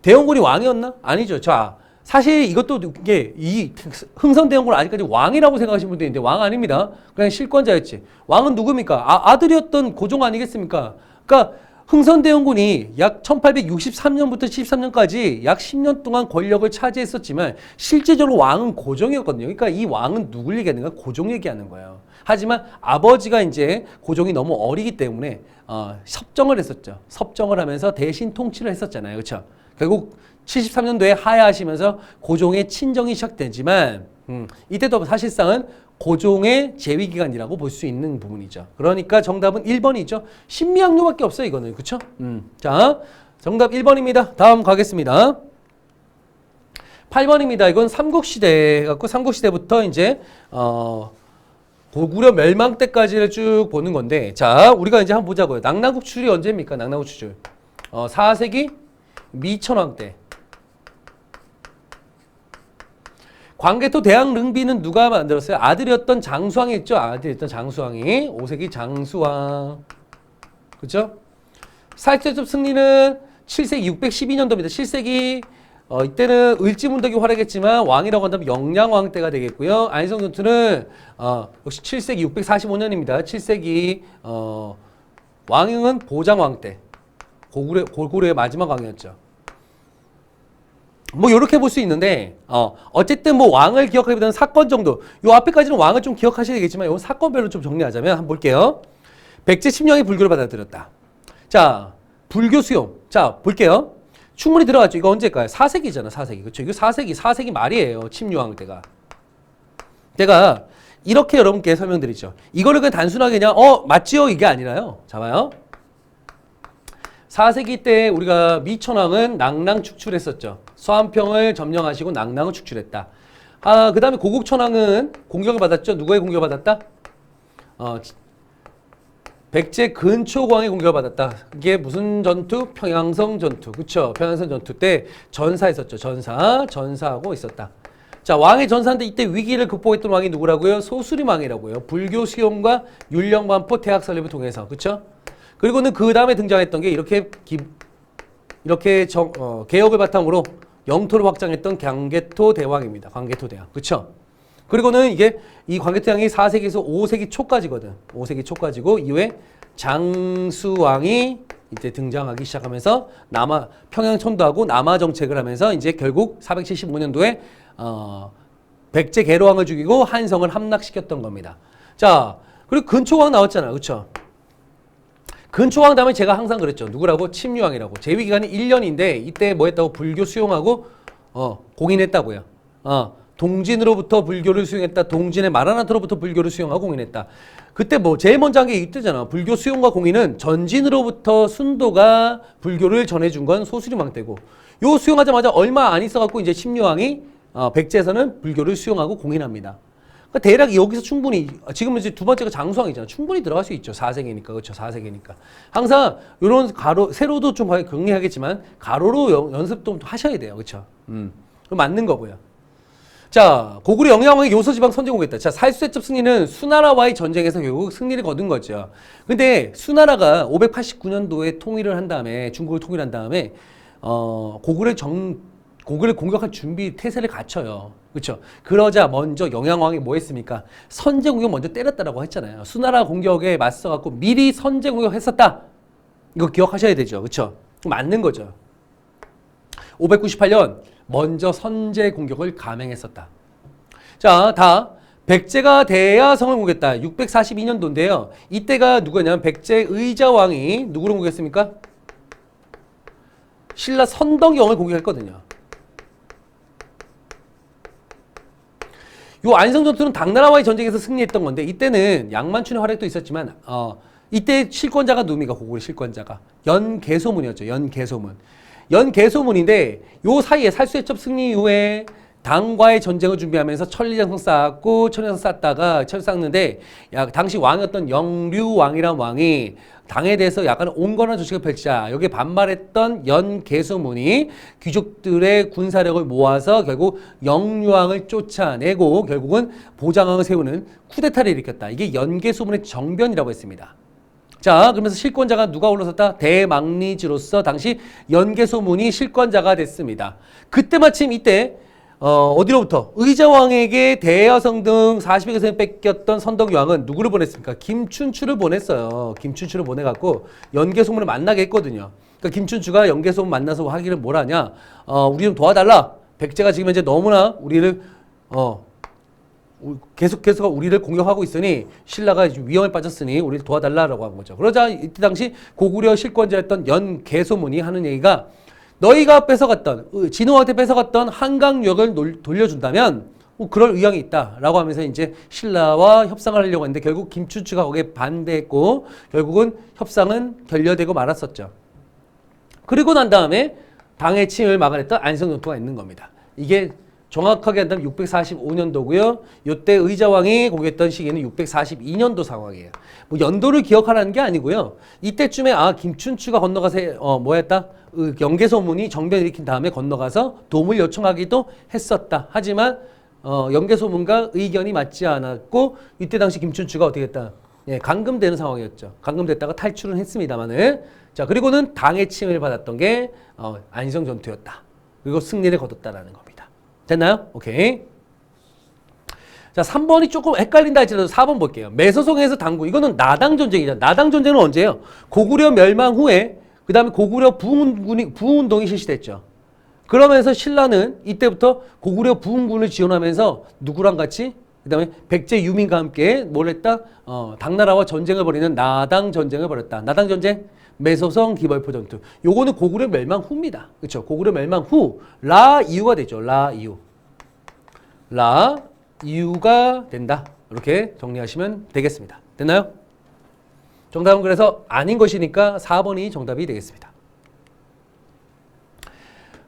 대원군이 왕이었나? 아니죠. 자. 사실 이것도 이게 이 흥선대원군은 아직까지 왕이라고 생각하시는 분도 있는데 왕 아닙니다. 그냥 실권자였지. 왕은 누굽니까? 아들이었던 고종 아니겠습니까? 그러니까 흥선대원군이 약 1863년부터 73년까지 약 10년 동안 권력을 차지했었지만 실제적으로 왕은 고종이었거든요. 그러니까 이 왕은 누굴 얘기하는 거야? 고종 얘기하는 거예요. 하지만 아버지가 이제 고종이 너무 어리기 때문에 섭정을 했었죠. 섭정을 하면서 대신 통치를 했었잖아요. 그렇죠? 결국 73년도에 하야하시면서 고종의 친정이 시작되지만 이때도 사실상은 고종의 재위기간이라고 볼 수 있는 부분이죠. 그러니까 정답은 1번이죠. 신미양요밖에 없어요. 이거는. 그렇죠? 자, 정답 1번입니다. 다음 가겠습니다. 8번입니다. 이건 삼국시대 갖고 삼국시대부터 이제 고구려 멸망 때까지를 쭉 보는 건데, 자, 우리가 이제 한번 보자고요. 낙나국 추출이 언제입니까? 낙나국 추출. 4세기 미천왕 때. 광개토 대왕 릉비는 누가 만들었어요? 아들이었던 장수왕이 있죠? 아들이었던 장수왕이. 5세기 장수왕. 그죠? 사익제첩 승리는 7세기 612년도입니다. 7세기 이때는 을지문덕이 활약했지만 왕이라고 한다면 영량왕 때가 되겠고요. 안희성 전투는 역시 7세기 645년입니다. 7세기 왕은 보장왕 때. 고구려의 마지막 왕이었죠. 뭐 이렇게 볼 수 있는데 어쨌든 뭐 왕을 기억하기보다는 사건 정도, 요 앞에까지는 왕을 좀 기억하셔야 되겠지만 요 사건별로 좀 정리하자면 한번 볼게요. 백제 침령이 불교를 받아들였다. 자, 불교 수용. 자, 볼게요. 충분히 들어갔죠. 이거 언제일까요? 4세기잖아. 4세기. 그렇죠? 이거 4세기 말이에요. 침유왕 때가. 내가 이렇게 여러분께 설명드리죠. 이거를 그냥 단순하게 그냥 맞지요? 이게 아니라요. 자, 봐요. 4세기 때 우리가 미천왕은 낙랑 축출했었죠. 서안평을 점령하시고 낙랑을 축출했다. 그 다음에 고국천왕은 공격을 받았죠. 누구의 공격을 받았다? 백제 근초광의 공격을 받았다. 이게 무슨 전투? 평양성 전투. 그쵸? 평양성 전투 때 전사했었죠. 전사하고 있었다. 자, 왕의 전사인데 이때 위기를 극복했던 왕이 누구라고요? 소수림왕이라고요. 불교 수용과 율령반포 태학 설립을 통해서. 그쵸? 그리고는 그 다음에 등장했던 게 이렇게 개혁을 바탕으로 영토를 확장했던 광개토 대왕입니다. 광개토 대왕. 그쵸? 그리고는 이게 이 광개토 대왕이 4세기에서 5세기 초까지거든. 5세기 초까지고 이후에 장수왕이 이제 등장하기 시작하면서 평양 천도하고 남하 정책을 하면서 이제 결국 475년도에 백제 계로왕을 죽이고 한성을 함락시켰던 겁니다. 자, 그리고 근초왕 나왔잖아. 그쵸? 근초왕 다음에 제가 항상 그랬죠. 누구라고? 침유왕이라고. 재위기간이 1년인데 이때 뭐 했다고? 불교 수용하고 공인했다고요. 동진으로부터 불교를 수용했다. 동진의 마라나트로부터 불교를 수용하고 공인했다. 그때 뭐 제일 먼저 한 게 이때잖아. 불교 수용과 공인은 전진으로부터 순도가 불교를 전해준 건 소수림왕 때고, 요 수용하자마자 얼마 안 있어갖고 이제 침유왕이 백제에서는 불교를 수용하고 공인합니다. 그러니까 대략 여기서 충분히 지금은 이제 두 번째가 장수왕이잖아. 충분히 들어갈 수 있죠. 4세기니까. 그렇죠. 4세기니까. 항상 이런 가로 세로도 좀 경리하겠지만 가로로 연습도 하셔야 돼요. 그렇죠. 그럼 맞는 거고요. 자, 고구려 영야왕의 요소지방 선제공격했다. 자, 살수대첩 승리는 수나라와의 전쟁에서 결국 승리를 거둔 거죠. 근데 수나라가 589년도에 통일을 한 다음에 중국을 통일한 다음에 고구려를 공격할 준비 태세를 갖춰요. 그렇죠? 그러자 먼저 영양왕이 뭐 했습니까? 선제 공격 먼저 때렸다라고 했잖아요. 수나라 공격에 맞서 갖고 미리 선제 공격했었다. 이거 기억하셔야 되죠. 그렇죠? 맞는 거죠. 598년 먼저 선제 공격을 감행했었다. 자, 백제가 대야성을 공격했다. 642년도인데요. 이때가 누구냐면 백제 의자왕이 누구를 공격했습니까? 신라 선덕여왕을 공격했거든요. 요 안성전투는 당나라와의 전쟁에서 승리했던 건데 이때는 양만춘의 활약도 있었지만 이때 실권자가 누굽니까? 고구려 실권자가 연개소문이었죠. 연개소문인데 요 사이에 살수대첩 승리 이후에 당과의 전쟁을 준비하면서 천리장성 쌓았고 천리장성 쌓다가 쌓는데 당시 왕이었던 영류왕이란 왕이 당에 대해서 약간 온건한 조직을 펼치자 여기에 반발했던 연개소문이 귀족들의 군사력을 모아서 결국 영류왕을 쫓아내고 결국은 보장왕을 세우는 쿠데타를 일으켰다. 이게 연개소문의 정변이라고 했습니다. 자, 그러면서 실권자가 누가 올라섰다? 대망리지로서 당시 연개소문이 실권자가 됐습니다. 그때 마침 이때 어디로부터? 의자왕에게 대여성 등 40여 세 뺏겼던 선덕여왕은 누구를 보냈습니까? 김춘추를 보냈어요. 김춘추를 보내갖고 연개소문을 만나게 했거든요. 그러니까 김춘추가 연개소문 만나서 하기를 뭘 하냐? 우리 좀 도와달라. 백제가 지금 이제 너무나 우리를 계속해서 우리를 공격하고 있으니 신라가 위험에 빠졌으니 우리를 도와달라라고 한 거죠. 그러자 이때 당시 고구려 실권자였던 연개소문이 하는 얘기가 너희가 뺏어갔던 진흥한테 뺏어갔던 한강역을 돌려준다면 그럴 의향이 있다라고 하면서 이제 신라와 협상을 하려고 했는데 결국 김춘추가 거기에 반대했고 결국은 협상은 결렬되고 말았었죠. 그리고 난 다음에 당의 침을 막아냈던 안성전투가 있는 겁니다. 이게 정확하게 한다면 645년도고요. 이때 의자왕이 공격했던 시기는 642년도 상황이에요. 뭐 연도를 기억하라는 게 아니고요. 이때쯤에 김춘추가 건너가서 뭐했다? 연개소문이 정변을 일으킨 다음에 건너가서 도움을 요청하기도 했었다. 하지만 연개소문과 의견이 맞지 않았고 이때 당시 김춘추가 어떻게 했다? 예, 감금되는 상황이었죠. 감금됐다가 탈출은 했습니다만은 자 그리고는 당의 침을 받았던 게 안성전투였다. 그리고 승리를 거뒀다라는 겁니다. 됐나요? 오케이. 자, 3번이 조금 헷갈린다 할지라도 4번 볼게요. 매서성에서 당구. 이거는 나당전쟁이잖아. 나당전쟁은 언제예요? 고구려 멸망 후에 그 다음에 고구려 부흥운동이 실시됐죠. 그러면서 신라는 이때부터 고구려 부흥군을 지원하면서 누구랑 같이? 그 다음에 백제 유민과 함께 뭘 했다? 당나라와 전쟁을 벌이는 나당전쟁을 벌였다. 나당전쟁? 매서성 기벌포 전투. 요거는 고구려 멸망 후입니다. 그렇죠? 고구려 멸망 후 라 이유가 되죠. 라 이유가 된다. 이렇게 정리하시면 되겠습니다. 됐나요? 정답은 그래서 아닌 것이니까 4번이 정답이 되겠습니다.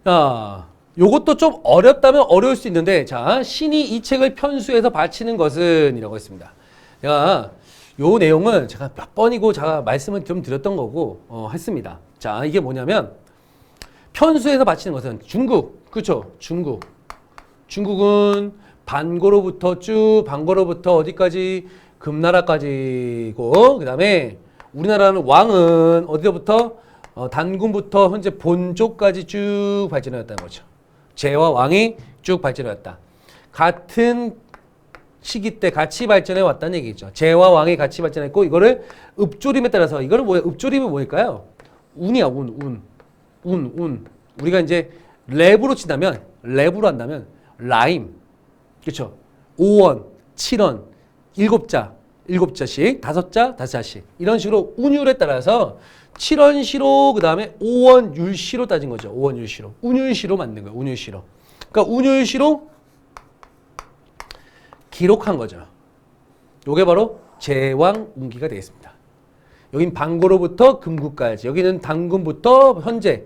자, 요것도 좀 어렵다면 어려울 수 있는데 자, 신이 이 책을 편수해서 바치는 것은 이라고 했습니다. 제가 요 내용은 제가 몇 번이고 제가 말씀을 좀 드렸던 거고 했습니다. 자, 이게 뭐냐면 편수에서 바치는 것은 중국, 그렇죠? 중국은 반고로부터 어디까지 금나라까지고 그 다음에 우리나라는 왕은 어디서부터 단군부터 현재 본조까지 쭉 발전해왔다는 거죠. 제와 왕이 쭉 발전해왔다. 같은 시기 때 같이 발전해 왔다는 얘기죠. 제와 왕이 같이 발전했고 이거를 읍조림에 따라서 이거는 뭐야? 읍조림이 뭘까요? 운이야, 운. 우리가 이제 랩으로 한다면 라임. 그렇죠? 5원, 7원, 7자씩, 5자씩 이런 식으로 운율에 따라서 7원 시로 그다음에 5원 율시로 따진 거죠. 5원 율시로. 운율시로 만든 거예요. 운율시로. 그러니까 운율시로 기록한 거죠. 요게 바로 제왕 운기가 되겠습니다. 여긴 반고로부터 금구까지, 여기는 단군부터 현재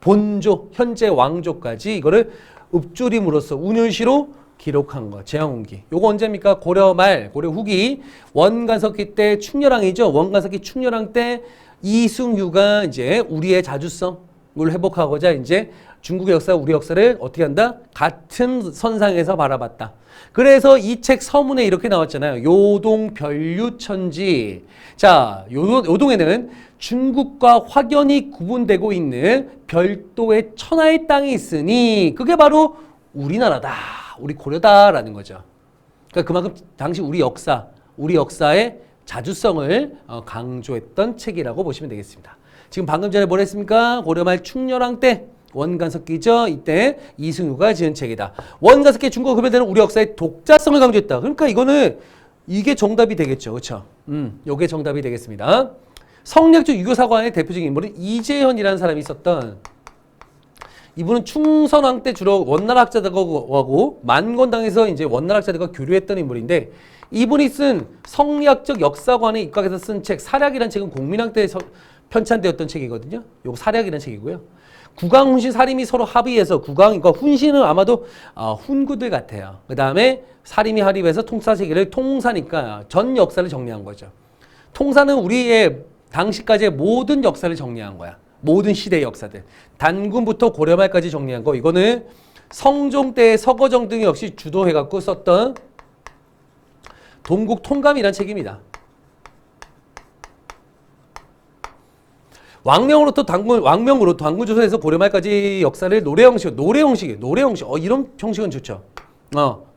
본조, 현재 왕조까지 이거를 읍조림으로써 운율시로 기록한 거. 제왕운기. 요거 언제입니까? 고려 말, 고려 후기 원간석기 때 충렬왕이죠. 원간석기 충렬왕 때 이승유가 이제 우리의 자주성을 회복하고자 이제 중국의 역사, 우리 역사를 어떻게 한다? 같은 선상에서 바라봤다. 그래서 이 책 서문에 이렇게 나왔잖아요. 요동 별유천지. 자, 요동에는 중국과 확연히 구분되고 있는 별도의 천하의 땅이 있으니 그게 바로 우리나라다. 우리 고려다라는 거죠. 그러니까 그만큼 당시 우리 역사의 자주성을 강조했던 책이라고 보시면 되겠습니다. 지금 방금 전에 뭘 했습니까? 고려말 충렬왕 때 원간석기죠. 이때 이승유가 지은 책이다. 원간석기 중국어 급여되는 우리 역사의 독자성을 강조했다. 그러니까 이게 정답이 되겠죠. 그렇죠? 요게 정답이 되겠습니다. 성략주 유교사관의 대표적인 인물은 이재현이라는 사람이 있었던, 이분은 충선왕 때 주로 원나라학자들하고 만건당에서 이제 원나라학자들과 교류했던 인물인데, 이분이 쓴 성리학적 역사관에 입각해서 쓴 책 사략이라는 책은 공민왕 때 편찬되었던 책이거든요. 요거 사략이라는 책이고요. 국왕, 훈신, 사림이 서로 합의해서 그러니까 훈신은 아마도 훈구들 같아요. 그 다음에 사림이 합의해서 통사세계를 통사니까 전 역사를 정리한 거죠. 통사는 우리의 당시까지의 모든 역사를 정리한 거야. 모든 시대의 역사들. 단군부터 고려말까지 정리한 거. 이거는 성종 때 서거정 등이 역시 주도해갖고 썼던 동국통감이라는 책입니다. 왕명으로부터 단군조선에서 고려말까지 역사를 노래 형식. 이런 형식은 좋죠.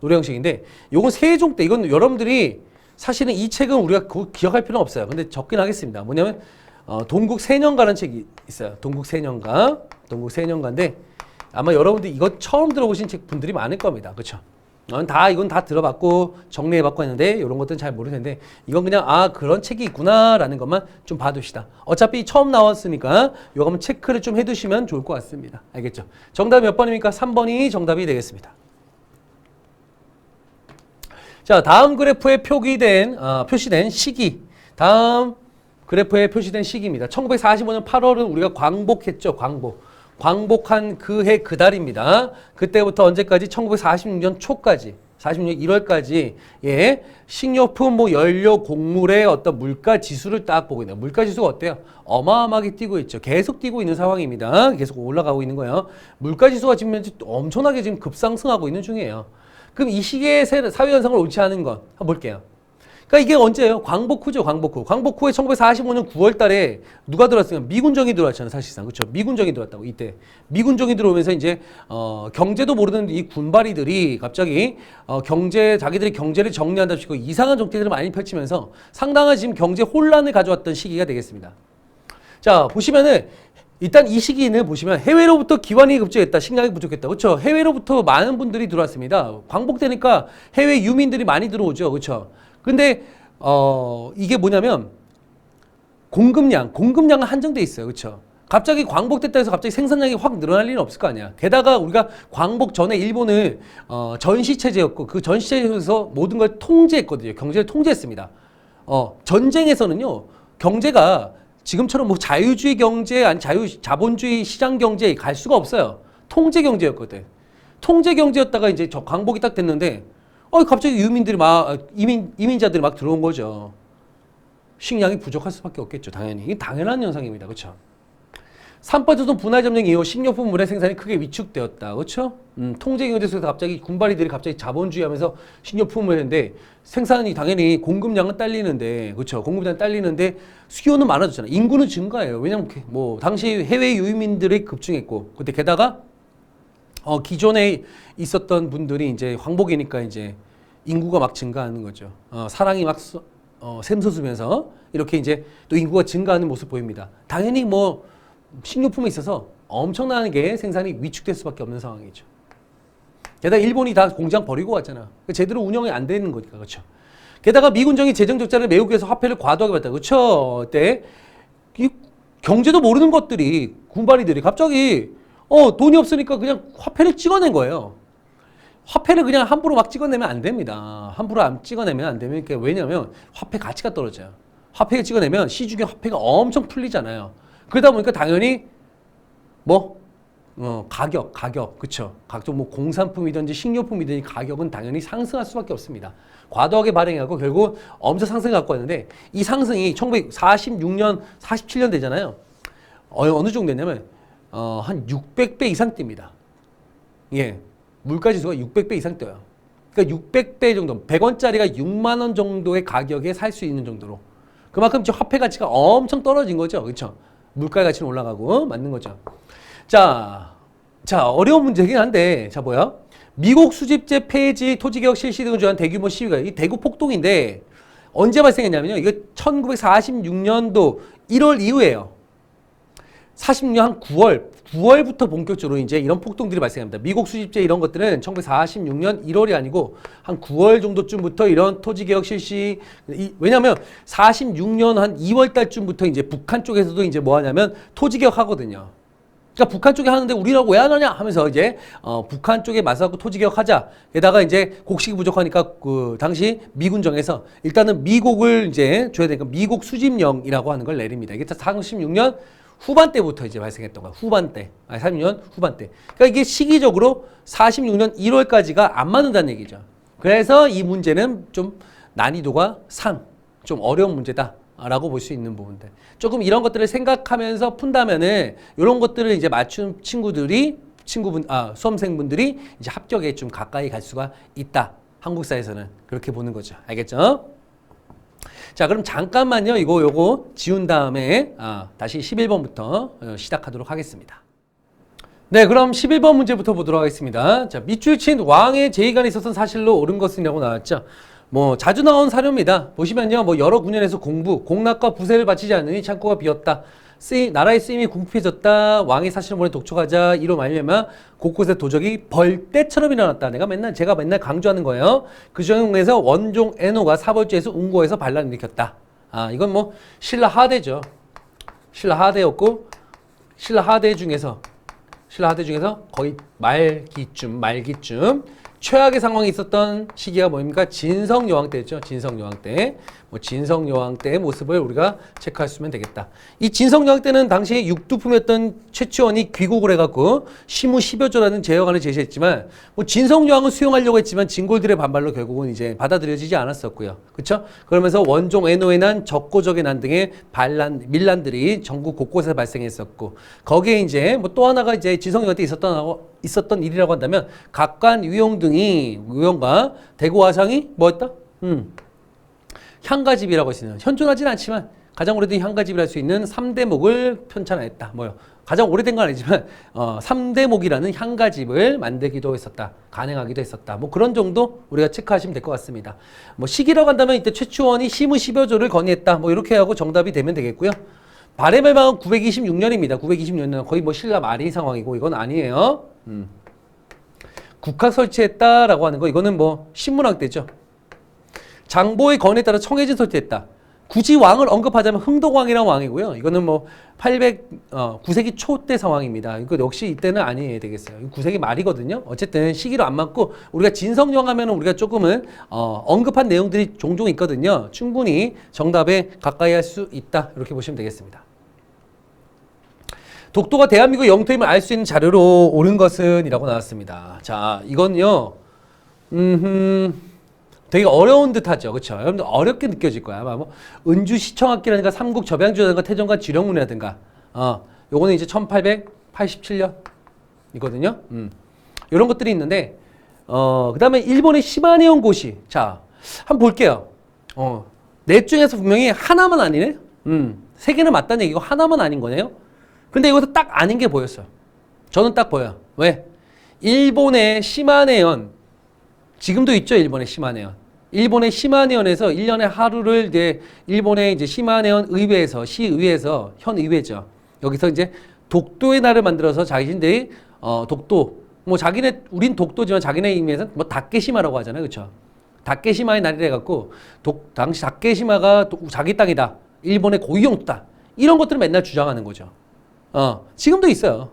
노래 형식인데, 요건 세종 때, 이건 여러분들이 사실은 이 책은 우리가 기억할 필요는 없어요. 근데 적긴 하겠습니다. 뭐냐면, 동국세년가라는 책이 있어요. 동국세년가인데, 아마 여러분들 이거 처음 들어보신 책 분들이 많을 겁니다. 그쵸? 이건 다 들어봤고 정리해봤고 했는데 이런 것들은 잘 모르는데, 이건 그냥 그런 책이 있구나라는 것만 좀 봐둡시다. 어차피 처음 나왔으니까 이거 한번 체크를 좀 해두시면 좋을 것 같습니다. 알겠죠? 정답이 몇 번입니까? 3번이 정답이 되겠습니다. 자, 다음 그래프에 표시된 시기. 다음 그래프에 표시된 시기입니다. 1945년 8월은 우리가 광복했죠. 광복한 그 해 그 달입니다. 그때부터 언제까지? 1946년 초까지, 46년 1월까지, 식료품, 연료, 곡물의 어떤 물가 지수를 딱 보고 있는, 물가 지수가 어때요? 어마어마하게 뛰고 있죠. 계속 뛰고 있는 상황입니다. 계속 올라가고 있는 거예요. 물가 지수가 지금 엄청나게 지금 급상승하고 있는 중이에요. 그럼 이 시기에 사회 현상을 옳지 않은 것 한번 볼게요. 그러니까 이게 언제예요? 광복 후죠, 광복 후. 광복 후에 1945년 9월 달에 누가 들어왔으면 미군정이 들어왔잖아요, 사실상. 그렇죠? 미군정이 들어왔다고, 이때. 미군정이 들어오면서 이제, 경제도 모르는 이 군바리들이 갑자기, 자기들이 경제를 정리한답시고 이상한 정책들을 많이 펼치면서 상당한 지금 경제 혼란을 가져왔던 시기가 되겠습니다. 자, 보시면은, 일단 이 시기는 보시면 해외로부터 기관이 급증했다, 식량이 부족했다. 그렇죠? 해외로부터 많은 분들이 들어왔습니다. 광복되니까 해외 유민들이 많이 들어오죠. 그렇죠? 근데 이게 뭐냐면 공급량은 한정돼 있어요. 그렇죠? 갑자기 광복됐다 해서 갑자기 생산량이 확 늘어날 일은 없을 거 아니야. 게다가 우리가 광복 전에 일본은 전시체제였고 그 전시체제에서 모든 걸 통제했거든요. 경제를 통제했습니다. 전쟁에서는요, 경제가 지금처럼 뭐 자유주의 경제, 아니 자본주의 시장 경제에 갈 수가 없어요. 통제 경제였거든. 통제 경제였다가 이제 광복이 딱 됐는데, 갑자기 이민자들이 막 들어온 거죠. 식량이 부족할 수밖에 없겠죠. 당연히. 이게 당연한 현상입니다. 그렇죠? 산파조선 분할점령 이후 식료품 물의 생산이 크게 위축되었다. 그렇죠? 통제 경제 속에서 갑자기 군바리들이 갑자기 자본주의하면서 식료품을 했는데 생산이 당연히 공급량은 딸리는데, 그렇죠? 공급량은 딸리는데 수요는 많아졌잖아요. 인구는 증가해요. 왜냐면 당시 해외 유민들이 급증했고, 그때 게다가 기존에 있었던 분들이 이제 광복이니까 이제 인구가 막 증가하는 거죠. 사랑이 막 샘솟으면서 이렇게 이제 또 인구가 증가하는 모습 보입니다. 당연히 식료품에 있어서 엄청나게 생산이 위축될 수밖에 없는 상황이죠. 게다가 일본이 다 공장 버리고 왔잖아. 제대로 운영이 안 되는 거니까. 그렇죠? 게다가 미군정이 재정 적자를 메우기 위해서 화폐를 과도하게 받다. 그렇죠? 그때 이 경제도 모르는 것들이, 군바리들이 갑자기 돈이 없으니까 그냥 화폐를 찍어낸 거예요. 화폐를 그냥 함부로 막 찍어내면 안 됩니다. 함부로 안 찍어내면 안 되면, 왜냐면 화폐 가치가 떨어져요. 화폐를 찍어내면 시중에 화폐가 엄청 풀리잖아요. 그러다 보니까 당연히 가격, 그쵸. 각종 뭐 공산품이든지 식료품이든지 가격은 당연히 상승할 수밖에 없습니다. 과도하게 발행하고 결국 엄청 상승을 갖고 왔는데 이 상승이 1946년, 47년 되잖아요. 어느 정도 됐냐면, 한 600배 이상 뜁니다. 예. 물가 지수가 600배 이상 뛰어요. 그러니까 600배 정도, 100원짜리가 6만 원 정도의 가격에 살 수 있는 정도로. 그만큼 지금 화폐 가치가 엄청 떨어진 거죠. 그렇죠? 물가 가치는 올라가고 맞는 거죠. 자, 어려운 문제긴 한데, 자, 뭐야? 미국 수집제 폐지, 토지개혁 실시 등을 주한 대규모 시위가 이 대구 폭동인데 언제 발생했냐면요. 이거 1946년도 1월 이후에요. 46년 한 9월부터 본격적으로 이제 이런 폭동들이 발생합니다. 미국 수집제 이런 것들은 1946년 1월이 아니고 한 9월 정도쯤부터 이런 토지개혁 실시, 왜냐면 46년 한 2월 달쯤부터 이제 북한 쪽에서도 이제 뭐 하냐면 토지개혁 하거든요. 그러니까 북한 쪽에 하는데 우리라고 왜 안 하냐 하면서 이제 북한 쪽에 맞서고 토지개혁 하자. 게다가 이제 곡식이 부족하니까 그 당시 미군정에서 일단은 미국을 이제 줘야 되니까 미국 수집령이라고 하는 걸 내립니다. 이게 46년 후반때부터 이제 발생했던 거야. 후반때. 46년 후반때. 그러니까 이게 시기적으로 46년 1월까지가 안 맞는다는 얘기죠. 그래서 이 문제는 좀 난이도가 좀 어려운 문제다. 라고 볼 수 있는 부분들. 조금 이런 것들을 생각하면서 푼다면은 이런 것들을 이제 맞춘 수험생분들이 이제 합격에 좀 가까이 갈 수가 있다. 한국사에서는 그렇게 보는 거죠. 알겠죠? 자, 그럼 잠깐만요. 요거 지운 다음에 다시 11번부터 시작하도록 하겠습니다. 네, 그럼 11번 문제부터 보도록 하겠습니다. 자, 밑줄 친 왕의 제의관에 있어서는 사실로 옳은 것이라고 나왔죠. 뭐 자주 나온 사료입니다. 보시면요, 뭐 여러 군현에서 공락과 부세를 바치지 않으니 창고가 비었다. 나라의 쓰임이 궁핍해졌다. 왕의 사실을 몰래 독촉하자. 이로 말미암아 곳곳에 도적이 벌떼처럼 일어났다. 제가 맨날 강조하는 거예요. 그 중에서 원종 에노가 사벌주에서 운고에서 반란을 일으켰다. 이건 뭐 신라 하대죠. 신라 하대였고 신라 하대 중에서 거의 말기쯤 최악의 상황이 있었던 시기가 뭡니까? 진성여왕 때였죠. 진성여왕 때. 진성여왕 때의 모습을 우리가 체크할 수 있으면 되겠다. 이 진성여왕 때는 당시에 육두품이었던 최치원이 귀국을 해갖고 시무 10여조라는 제여관을 제시했지만 진성여왕은 수용하려고 했지만 진골들의 반발로 결국은 이제 받아들여지지 않았었고요. 그렇죠? 그러면서 원종 애노에 난 적고적의 난 등의 밀란들이 전국 곳곳에서 발생했었고 거기에 이제 또 하나가 이제 진성여왕 때 있었던 일이라고 한다면 각관 위용과 대구화상이 뭐였다? 향가집이라고 할 수 있는, 현존하지는 않지만 가장 오래된 향가집이라 할 수 있는 3대목을 편찬하였다. 가장 오래된 건 아니지만 3대목이라는 향가집을 만들기도 했었다. 간행하기도 했었다. 그런 정도 우리가 체크하시면 될 것 같습니다. 시기라고 한다면 이때 최추원이 시무 10여조를 건의했다. 이렇게 하고 정답이 되면 되겠고요. 발해의 망은 926년입니다. 926년 거의 신라 말이 상황이고 이건 아니에요. 국학 설치했다라고 하는 거 이거는 신문학 때죠. 장보의 건에 따라 청해진 설치했다. 굳이 왕을 언급하자면 흥덕왕이라는 왕이고요. 이거는 9세기 초 때 상황입니다. 이거 역시 이때는 아니어야 되겠어요. 9세기 말이거든요. 어쨌든 시기로 안 맞고 우리가 진성령 하면 우리가 조금은 언급한 내용들이 종종 있거든요. 충분히 정답에 가까이 할 수 있다. 이렇게 보시면 되겠습니다. 독도가 대한민국 영토임을 알 수 있는 자료로 옳은 것은 이라고 나왔습니다. 자, 이건요. 되게 어려운 듯 하죠. 그쵸? 여러분들 어렵게 느껴질 거야. 아마 은주시청학기라든가 삼국 접양주라든가 태종과 지령문이라든가 요거는 이제 1887년 이거든요. 이런 것들이 있는데 그 다음에 일본의 시마네온 고시. 자, 한번 볼게요. 넷 중에서 분명히 하나만 아니네? 세 개는 맞다는 얘기고 하나만 아닌 거네요. 근데 이것도 딱 아닌 게 보였어요. 저는 딱 보여요. 왜? 일본의 시마네온 지금도 있죠. 일본의 시마네온. 일본의 시마네온에서 1년에 하루를 이제 일본의 이제 시마네온 의회에서 시의회에서 현의회죠. 여기서 이제 독도의 날을 만들어서 자신들이 독도 우린 독도지만 자기네 의미에서 다케시마라고 하잖아요. 그렇죠? 다케시마의 날이라 해갖고 당시 다케시마가 자기 땅이다. 일본의 고유 영토다. 이런 것들을 맨날 주장하는 거죠. 지금도 있어요.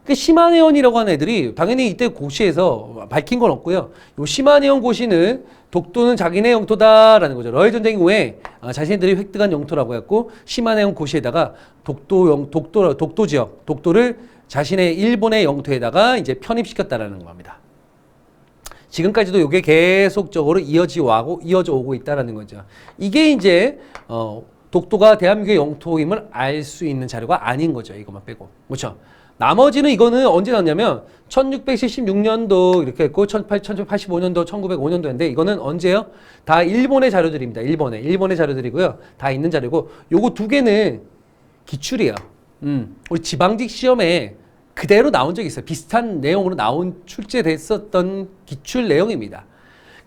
그 시마네온이라고 하는 애들이 당연히 이때 고시에서 밝힌 건 없고요. 요 시마네온 고시는 독도는 자기네 영토다라는 거죠. 러일 전쟁 후에 자신들이 획득한 영토라고 했고 시마네온 고시에다가 독도 지역, 독도를 자신의 일본의 영토에다가 이제 편입시켰다라는 겁니다. 지금까지도 이게 계속적으로 이어져 오고 있다라는 거죠. 이게 이제 독도가 대한민국의 영토임을 알 수 있는 자료가 아닌 거죠. 이것만 빼고. 그렇죠? 나머지는 이거는 언제 나왔냐면 1676년도 이렇게 했고 1885년도, 1905년도인데 이거는 언제요? 다 일본의 자료들입니다. 일본의 자료들이고요. 다 있는 자료고 요거 두 개는 기출이에요. 우리 지방직 시험에 그대로 나온 적이 있어요. 비슷한 내용으로 출제됐었던 기출 내용입니다.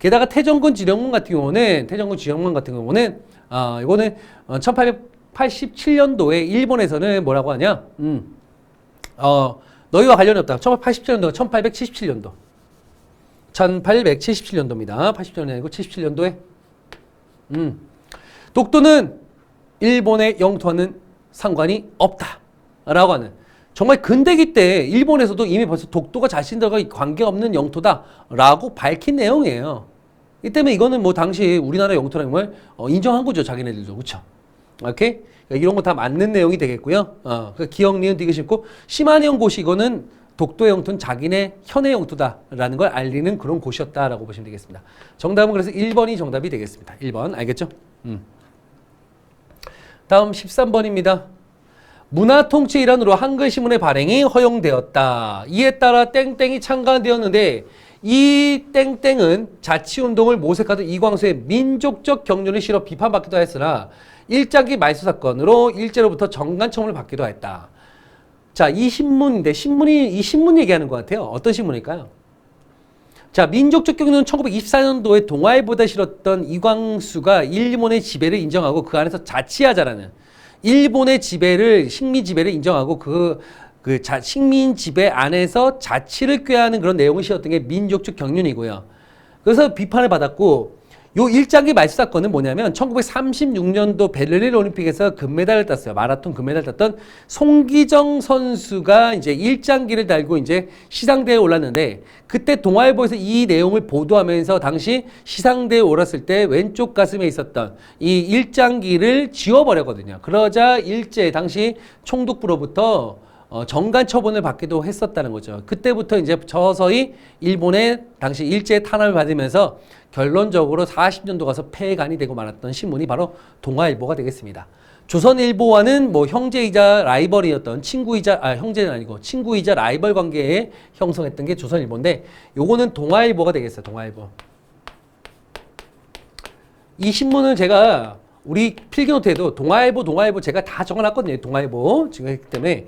게다가 태정군 지령문 같은 경우는 이거는 1887년도에 일본에서는 뭐라고 하냐? 너희와 관련이 없다. 1887년도가 1877년도. 1877년도입니다. 80년이 아니고 77년도에. 독도는 일본의 영토와는 상관이 없다. 라고 하는. 정말 근대기 때 일본에서도 이미 벌써 독도가 자신들과 관계없는 영토다. 라고 밝힌 내용이에요. 이 때문에 이거는 뭐 당시 우리나라 영토라는 걸 인정한 거죠. 자기네들도. 그쵸? 오케이? 이런 거 다 맞는 내용이 되겠고요. 기억, 니은, 디귿 싶고 시마네온 고시 이거는 독도의 영토는 자기네 현의 영토다라는 걸 알리는 그런 곳이었다라고 보시면 되겠습니다. 정답은 그래서 1번이 정답이 되겠습니다. 1번 알겠죠? 다음 13번입니다. 문화통치 일환으로 한글신문의 발행이 허용되었다. 이에 따라 땡땡이 창간되었는데 이 땡땡은 자치운동을 모색하던 이광수의 민족적 경륜을 실어 비판받기도 했으나 일장기 말소 사건으로 일제로부터 정관청을 받기도 했다. 자, 이 신문인데 이 신문 얘기하는 것 같아요. 어떤 신문일까요? 자, 민족적 경륜은 1924년도에 동아일보에 실었던 이광수가 일본의 지배를 인정하고 그 안에서 자치하자라는 일본의 지배를 식민 지배를 인정하고 식민 지배 안에서 자치를 꾀하는 그런 내용을 실었던 게 민족적 경륜이고요. 그래서 비판을 받았고 요 일장기 말소 사건은 뭐냐면 1936년도 베를린 올림픽에서 금메달을 땄어요. 마라톤 금메달을 땄던 송기정 선수가 이제 일장기를 달고 이제 시상대에 올랐는데 그때 동아일보에서 이 내용을 보도하면서 당시 시상대에 올랐을 때 왼쪽 가슴에 있었던 이 일장기를 지워버렸거든요. 그러자 일제 당시 총독부로부터 정관 처분을 받기도 했었다는 거죠. 그때부터 이제 서서히 일본의 당시 일제 탄압을 받으면서 결론적으로 40년도 가서 폐간이 되고 말았던 신문이 바로 동아일보가 되겠습니다. 조선일보와는 뭐 형제이자 라이벌이었던 형제는 아니고 친구이자 라이벌 관계에 형성했던 게 조선일보인데 요거는 동아일보가 되겠어요. 동아일보. 이 신문은 제가 우리 필기노트에도 동아일보 제가 다 적어놨거든요. 동아일보 지금 했기 때문에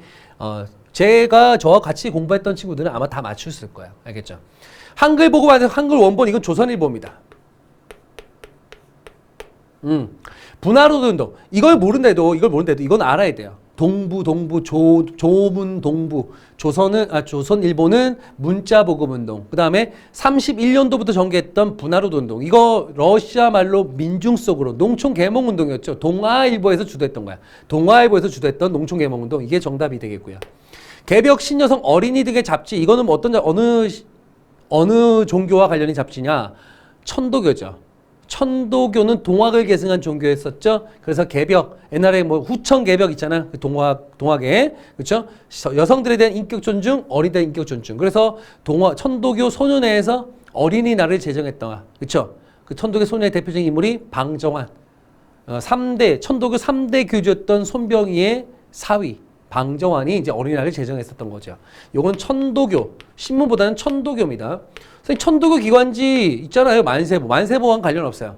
제가 저와 같이 공부했던 친구들은 아마 다 맞췄을 거예요. 알겠죠? 한글 보고 받은 한글 원본 이건 조선일보입니다. 분화로도 운동 이걸 모른데도 이건 알아야 돼요. 조문 동부 조선일보는 문자보급운동 그 다음에 31년도부터 전개했던 분화로도 운동 이거 러시아 말로 민중 속으로 농촌개몽운동이었죠. 동아일보에서 주도했던 거야. 동아일보에서 주도했던 농촌개몽운동 이게 정답이 되겠고요. 개벽 신여성 어린이 등의 잡지 이거는 뭐 어느 종교와 관련된 잡지냐? 천도교죠. 천도교는 동학을 계승한 종교였었죠. 그래서 개벽, 옛날에 뭐 후천 개벽 있잖아. 동학에. 그렇죠? 여성들에 대한 인격 존중, 어린이에 대한 인격 존중. 그래서 천도교 소년회에서 어린이날을 제정했던 그렇죠? 그 천도교 소년회 대표적인 인물이 방정환. 천도교 3대 교주였던 손병희의 사위. 방정환이 이제 어린이날을 제정했었던 거죠. 요건 천도교, 신문보다는 천도교입니다. 천도교 기관지 있잖아요. 만세보와는 관련 없어요.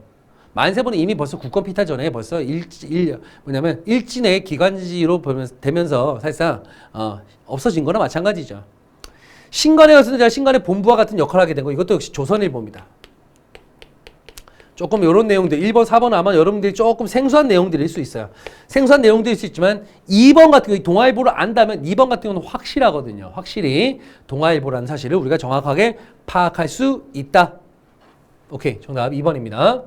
만세보는 이미 벌써 국권 피탈 전에 벌써 일진의 기관지로 되면서 사실상 없어진 거나 마찬가지죠. 신관에 갔을 때 신관의 본부와 같은 역할을 하게 된 거 이것도 역시 조선일보입니다. 조금 이런 내용들 1번, 4번 아마 여러분들이 조금 생소한 내용들일 수 있어요. 생소한 내용들일 수 있지만 2번 같은 경우 동아일보를 안다면 2번 같은 경우는 확실하거든요. 확실히 동아일보라는 사실을 우리가 정확하게 파악할 수 있다. 오케이. 정답 2번입니다.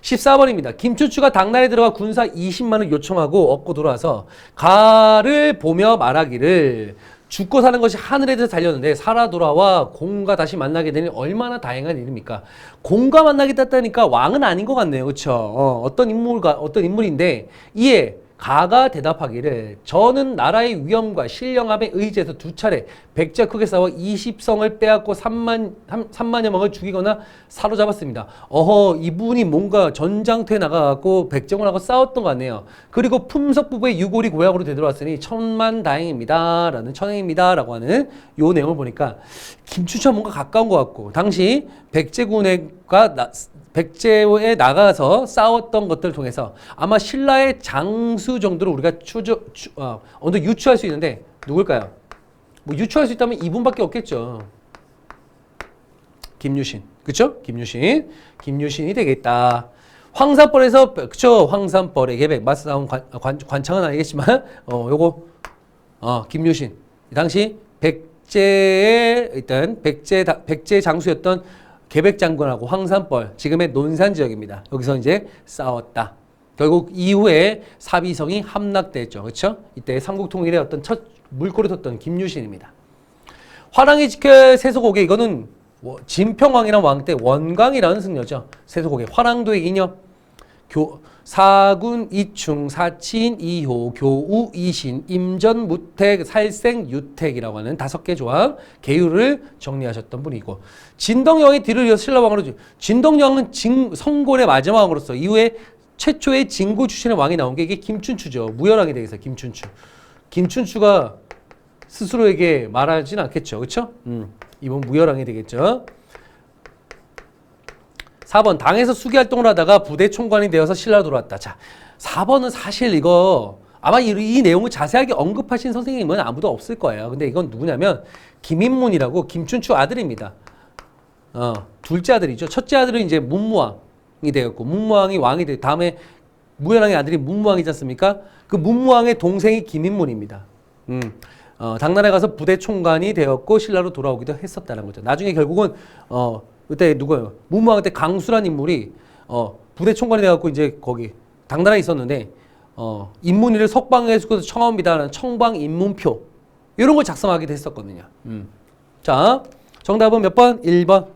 14번입니다. 김추추가 당나라에 들어가 군사 20만을 요청하고 얻고 돌아와서 가를 보며 말하기를 죽고 사는 것이 하늘에서 달렸는데 살아 돌아와 공과 다시 만나게 되니 얼마나 다행한 일입니까? 공과 만나게 됐다니까 왕은 아닌 것 같네요. 그렇죠? 어떤 인물인데 이에 가가 대답하기를 저는 나라의 위엄과 신령함에 의지해서 2차례 백제와 크게 싸워 20성을 빼앗고 3만여 명을 죽이거나 사로잡았습니다. 어허, 이분이 뭔가 전장터에 나가갖고 백제군하고 싸웠던 것 같네요. 그리고 품석 부부의 유골이 고향으로 되돌아왔으니 천만다행입니다. 라는 천행입니다. 라고 하는 요 내용을 보니까 김춘추와 뭔가 가까운 것 같고 당시 백제에 나가서 싸웠던 것들을 통해서 아마 신라의 장수 정도로 우리가 어느 정도 유추할 수 있는데 누굴까요? 뭐 유추할 수 있다면 이분밖에 없겠죠. 김유신. 그쵸? 김유신이 되겠다. 황산벌에서, 그쵸? 황산벌의 계백. 맞서 나온 관창은 아니겠지만, 김유신. 당시 백제의, 일단, 백제 장수였던 계백 장군하고 황산벌, 지금의 논산 지역입니다. 여기서 이제 싸웠다. 결국 이후에 사비성이 함락됐죠. 그쵸? 이때 삼국통일의 어떤 첫 물꼬를 텄던 김유신입니다. 화랑이 지켜 세소고개, 이거는 진평왕이라는 왕 때 원광이라는 승려죠. 세소고개, 화랑도의 이녀, 사군, 이충, 사친, 이효, 교우, 이신, 임전, 무택, 살생, 유택이라고 하는 5개 조항 계율을 정리하셨던 분이고, 진덕여왕의 뒤를 이어서 신라왕으로, 진덕여왕은 성골의 마지막 왕으로서 이후에 최초의 진고 출신의 왕이 나온 게 이게 김춘추죠. 무열왕이 되겠어요. 김춘추가 스스로에게 말하진 않겠죠. 그렇죠? 이번 무열왕이 되겠죠. 4번 당에서 수기활동을 하다가 부대 총관이 되어서 신라로 돌아왔다. 자, 4번은 사실 이거 아마 이 내용을 자세하게 언급하신 선생님은 아무도 없을 거예요. 근데 이건 누구냐면 김인문이라고 김춘추 아들입니다. 둘째 아들이죠. 첫째 아들은 이제 문무왕이 되었고 문무왕이 왕이 되고 다음에 무열왕의 아들이 문무왕이지 않습니까? 그 문무왕의 동생이 김인문입니다. 당나라에 가서 부대 총관이 되었고 신라로 돌아오기도 했었다는 거죠. 나중에 결국은 그때 누구예요? 문무왕 때 강수란 인물이 부대 총관이 돼갖고 이제 거기 당나라에 있었는데 인문이를 석방해서 청하옵니다라는 청방 인문표 이런 걸 작성하기도 했었거든요. 자, 정답은 몇 번? 1번.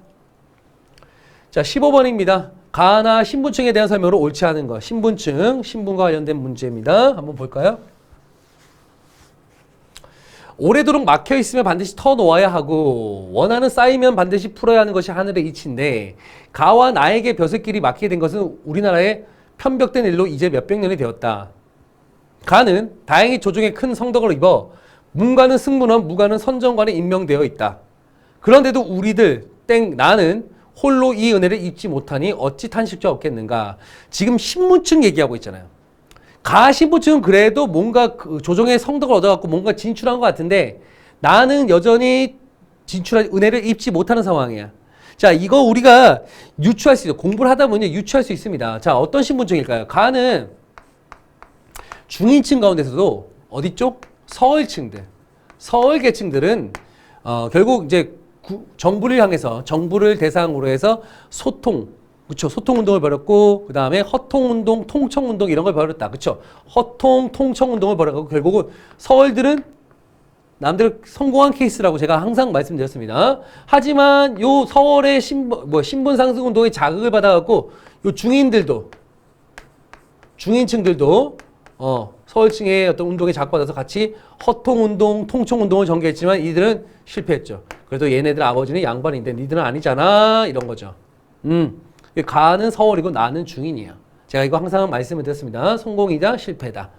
자, 15번입니다. 가나 신분증에 대한 설명으로 옳지 않은 것. 신분과 관련된 문제입니다. 한번 볼까요? 오래도록 막혀 있으면 반드시 터 놓아야 하고 원하는 쌓이면 반드시 풀어야 하는 것이 하늘의 이치인데 가와 나에게 벼슬길이 막히게 된 것은 우리나라의 편벽된 일로 이제 몇백 년이 되었다. 가는 다행히 조정에 큰 성덕을 입어 문가는 승문원, 무가는 선정관에 임명되어 있다. 그런데도 우리들 나는 홀로 이 은혜를 입지 못하니 어찌 탄식자 없겠는가. 지금 신분증 얘기하고 있잖아요. 가 신분증은 그래도 뭔가 그 조정의 성덕을 얻어갖고 뭔가 진출한 것 같은데 나는 여전히 진출한 은혜를 입지 못하는 상황이야. 자, 이거 우리가 유추할 수 있어요. 공부를 하다 보면 유추할 수 있습니다. 자, 어떤 신분증일까요? 가는 중인층 가운데서도 어디 쪽? 서울층들. 서울 계층들은 결국 이제 정부를 향해서 정부를 대상으로 해서 그쵸. 소통운동을 벌였고, 그 다음에 허통운동, 통청운동 이런 걸 벌였다. 그쵸. 통청운동을 벌였고, 결국은 서울들은 남들 성공한 케이스라고 제가 항상 말씀드렸습니다. 하지만 요 서울의 신분 상승 운동에 자극을 받아갖고, 요 중인층들도, 서울층의 어떤 운동에 자극받아서 같이 허통운동, 통청운동을 전개했지만 이들은 실패했죠. 그래도 얘네들 아버지는 양반인데 니들은 아니잖아. 이런 거죠. 가는 서울이고 나는 중인이에요. 제가 이거 항상 말씀을 드렸습니다. 성공이다 실패다.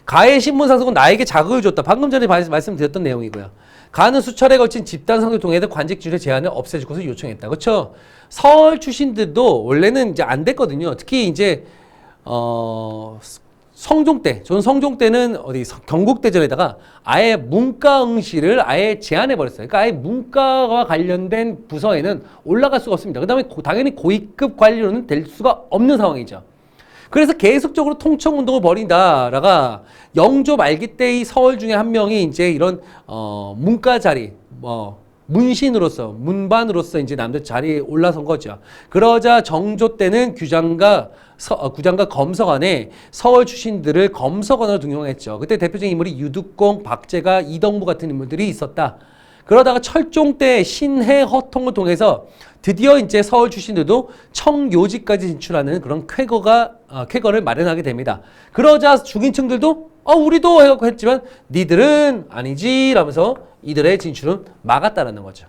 가의 신분상승은 나에게 자극을 줬다. 방금 전에 말씀드렸던 내용이고요. 가는 수차례 걸친 집단 상교통에 관직 지율의 제한을 없애줄 것을 요청했다. 그렇죠? 서울 출신들도 원래는 이제 안 됐거든요. 특히 이제 성종 때, 전 성종 때는 경국대전에다가 아예 문과응시를 아예 제한해 버렸어요. 그러니까 아예 문과와 관련된 부서에는 올라갈 수가 없습니다. 그 다음에 당연히 고위급 관리로는 될 수가 없는 상황이죠. 그래서 계속적으로 통청운동을 벌인다라가 영조 말기 때의 서울 중에 한 명이 이제 이런 문과 자리, 문신으로서 문반으로서 이제 남들 자리에 올라선 거죠. 그러자 정조 때는 구장과 검서관에 서울 출신들을 검서관으로 등용했죠. 그때 대표적인 인물이 유득공, 박제가, 이덕무 같은 인물들이 있었다. 그러다가 철종 때 신해 허통을 통해서 드디어 이제 서울 출신들도 청요직까지 진출하는 그런 쾌거가 쾌거를 마련하게 됩니다. 그러자 중인층들도 우리도 해갖고 했지만 니들은 아니지 라면서 이들의 진출은 막았다라는 거죠.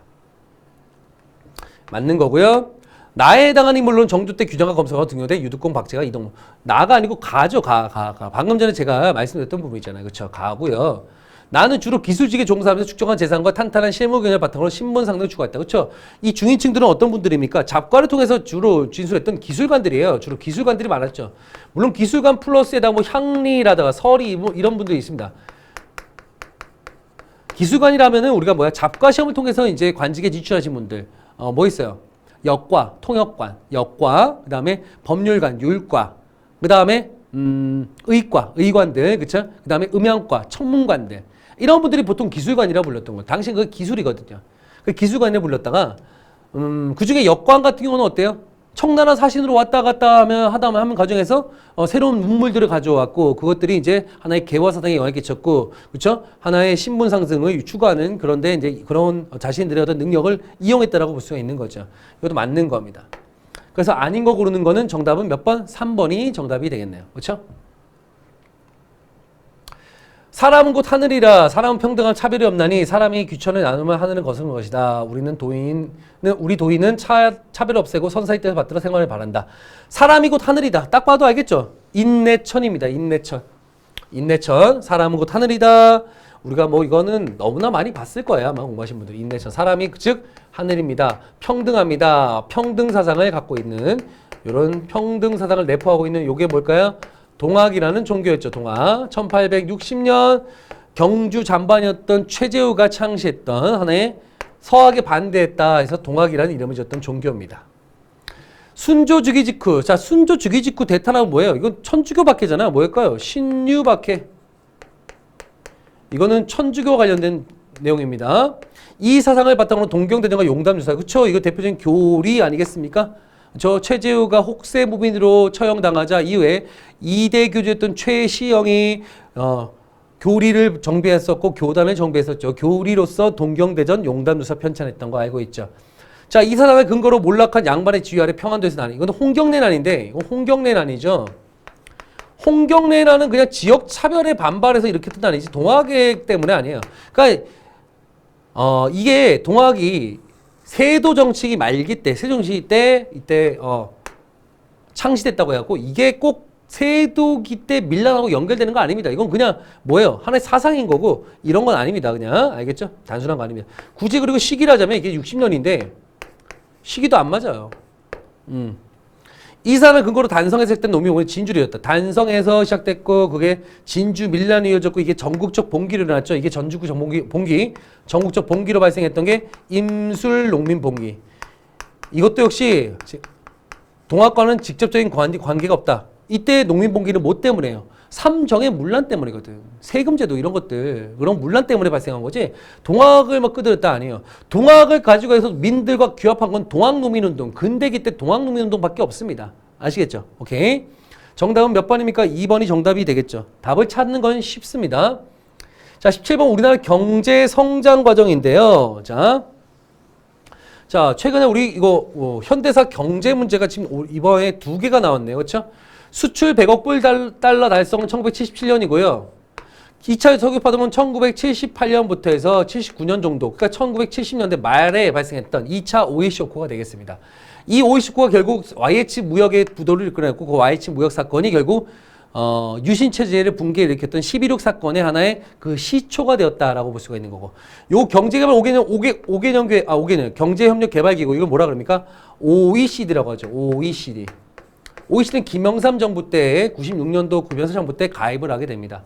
맞는 거고요. 나에 해당하니 물론 정조 때 규정과 검사가 등용돼 유득공 박제가 이동. 나가 아니고 가죠. 가. 방금 전에 제가 말씀드렸던 부분 있잖아요. 그렇죠. 가고요. 나는 주로 기술직에 종사하면서 축적한 재산과 탄탄한 실무경을 바탕으로 신분상등을 추구했다. 그렇죠? 이 중위층들은 어떤 분들입니까? 잡과를 통해서 주로 진술했던 기술관들이에요. 주로 기술관들이 많았죠. 물론 기술관 플러스에다가 뭐 향리라다가 서리 뭐 이런 분들이 있습니다. 기술관이라면은 우리가 뭐야? 잡과 시험을 통해서 이제 관직에 진출하신 분들 뭐 있어요? 역과, 통역관, 역과, 그 다음에 법률관, 율과, 그 다음에 의과, 의관들, 그쵸? 그 다음에 음향과, 청문관들. 이런 분들이 보통 기술관이라 불렀던 거예요. 당시 그 기술이거든요. 그 기술관이라 불렀다가, 그 중에 역관 같은 경우는 어때요? 청나라 사신으로 왔다 갔다 하면 과정에서 새로운 문물들을 가져왔고, 그것들이 이제 하나의 개화사상에 영향을 끼쳤고, 그쵸? 하나의 신분 상승을 추구하는 그런데 이제 그런 자신들의 어떤 능력을 이용했다라고 볼 수가 있는 거죠. 이것도 맞는 겁니다. 그래서 아닌 거 고르는 거는 정답은 몇 번? 3번이 정답이 되겠네요. 그렇죠? 사람은 곧 하늘이라 사람은 평등한 차별이 없나니 사람이 귀천을 나누면 하늘은 거스르는 것이다. 우리 도인은 차별 없애고 선사의 뜻을 받들어 생활을 바란다. 사람이 곧 하늘이다. 딱 봐도 알겠죠? 인내천입니다. 인내천. 사람은 곧 하늘이다. 우리가 뭐 이거는 너무나 많이 봤을 거예요. 아마 공부하신 분들이. 인내천. 사람이 즉 하늘입니다. 평등합니다. 평등 사상을 갖고 있는 이런 평등 사상을 내포하고 있는 이게 뭘까요? 동학이라는 종교였죠. 동학. 1860년 경주 잠반이었던 최재우가 창시했던 하나의 서학에 반대했다 해서 동학이라는 이름을 줬던 종교입니다. 순조주기 직후. 자, 순조주기 직후 대탄하고 뭐예요? 이건 천주교박해잖아. 뭐일까요? 신유박해. 이거는 천주교 관련된 내용입니다. 이 사상을 바탕으로 동경대전과 용담유사. 그쵸? 이거 대표적인 교리 아니겠습니까? 저 최재우가 혹세무민으로 처형당하자 이후에 2대 교주였던 최시영이 교리를 정비했었고 교단을 정비했었죠. 교리로서 동경대전 용담유사 편찬했던 거 알고 있죠. 자, 이 사상을 근거로 몰락한 양반의 지위 아래 평안도에서 나는 이건 홍경래난인데 이건 홍경래난이죠. 홍경래난은 그냥 지역 차별에 반발해서 이렇게 뜻 아니지 동학의 때문에 아니에요. 그러니까 이게 동학이 세도 정치기 말기 때, 세종시 때 이때 창시됐다고 해갖고 이게 꼭 세도기 때 밀란하고 연결되는 거 아닙니다. 이건 그냥 뭐예요? 하나의 사상인 거고 이런 건 아닙니다. 그냥 알겠죠? 단순한 거 아닙니다. 굳이 그리고 시기라자면 이게 60년인데 시기도 안 맞아요. 이 사람을 근거로 단성에서 했던 놈이 오늘 진주리였다. 단성에서 시작됐고 그게 진주 밀란이 이어졌고 이게 전국적 봉기로 일어났죠. 이게 전주구 봉기, 전국적 봉기로 발생했던 게 임술 농민 봉기. 이것도 역시 동학과는 직접적인 관계가 없다. 이때 농민 봉기는 뭐 때문에요? 삼정의 문란 때문이거든. 세금제도 이런 것들 그런 문란 때문에 발생한 거지 동학을 막 끄들었다 아니에요. 동학을 가지고 해서 민들과 규합한 건 동학농민운동 근대기 때 동학농민운동밖에 없습니다. 아시겠죠? 오케이. 정답은 몇 번입니까? 2번이 정답이 되겠죠. 답을 찾는 건 쉽습니다. 자 17번 우리나라 경제 성장 과정인데요. 자 최근에 우리 이거 현대사 경제 문제가 지금 이번에 2개가 나왔네요. 그렇죠? 수출 100억 불 달러 달성은 1977년이고요. 2차 석유파동은 1978년부터 해서 79년 정도, 그러니까 1970년대 말에 발생했던 2차 오일 쇼크가 되겠습니다. 이 오일 쇼크가 결국 YH 무역의 부도를 이끌어냈고 그 YH 무역 사건이 결국 유신체제를 붕괴를 일으켰던 11.6 사건의 하나의 그 시초가 되었다라고 볼 수가 있는 거고. 요 경제개발 5개년 경제협력개발기구 이걸 뭐라 그럽니까? OECD라고 하죠. OECD는 김영삼 정부 때 96년도 김영삼 정부 때 가입을 하게 됩니다.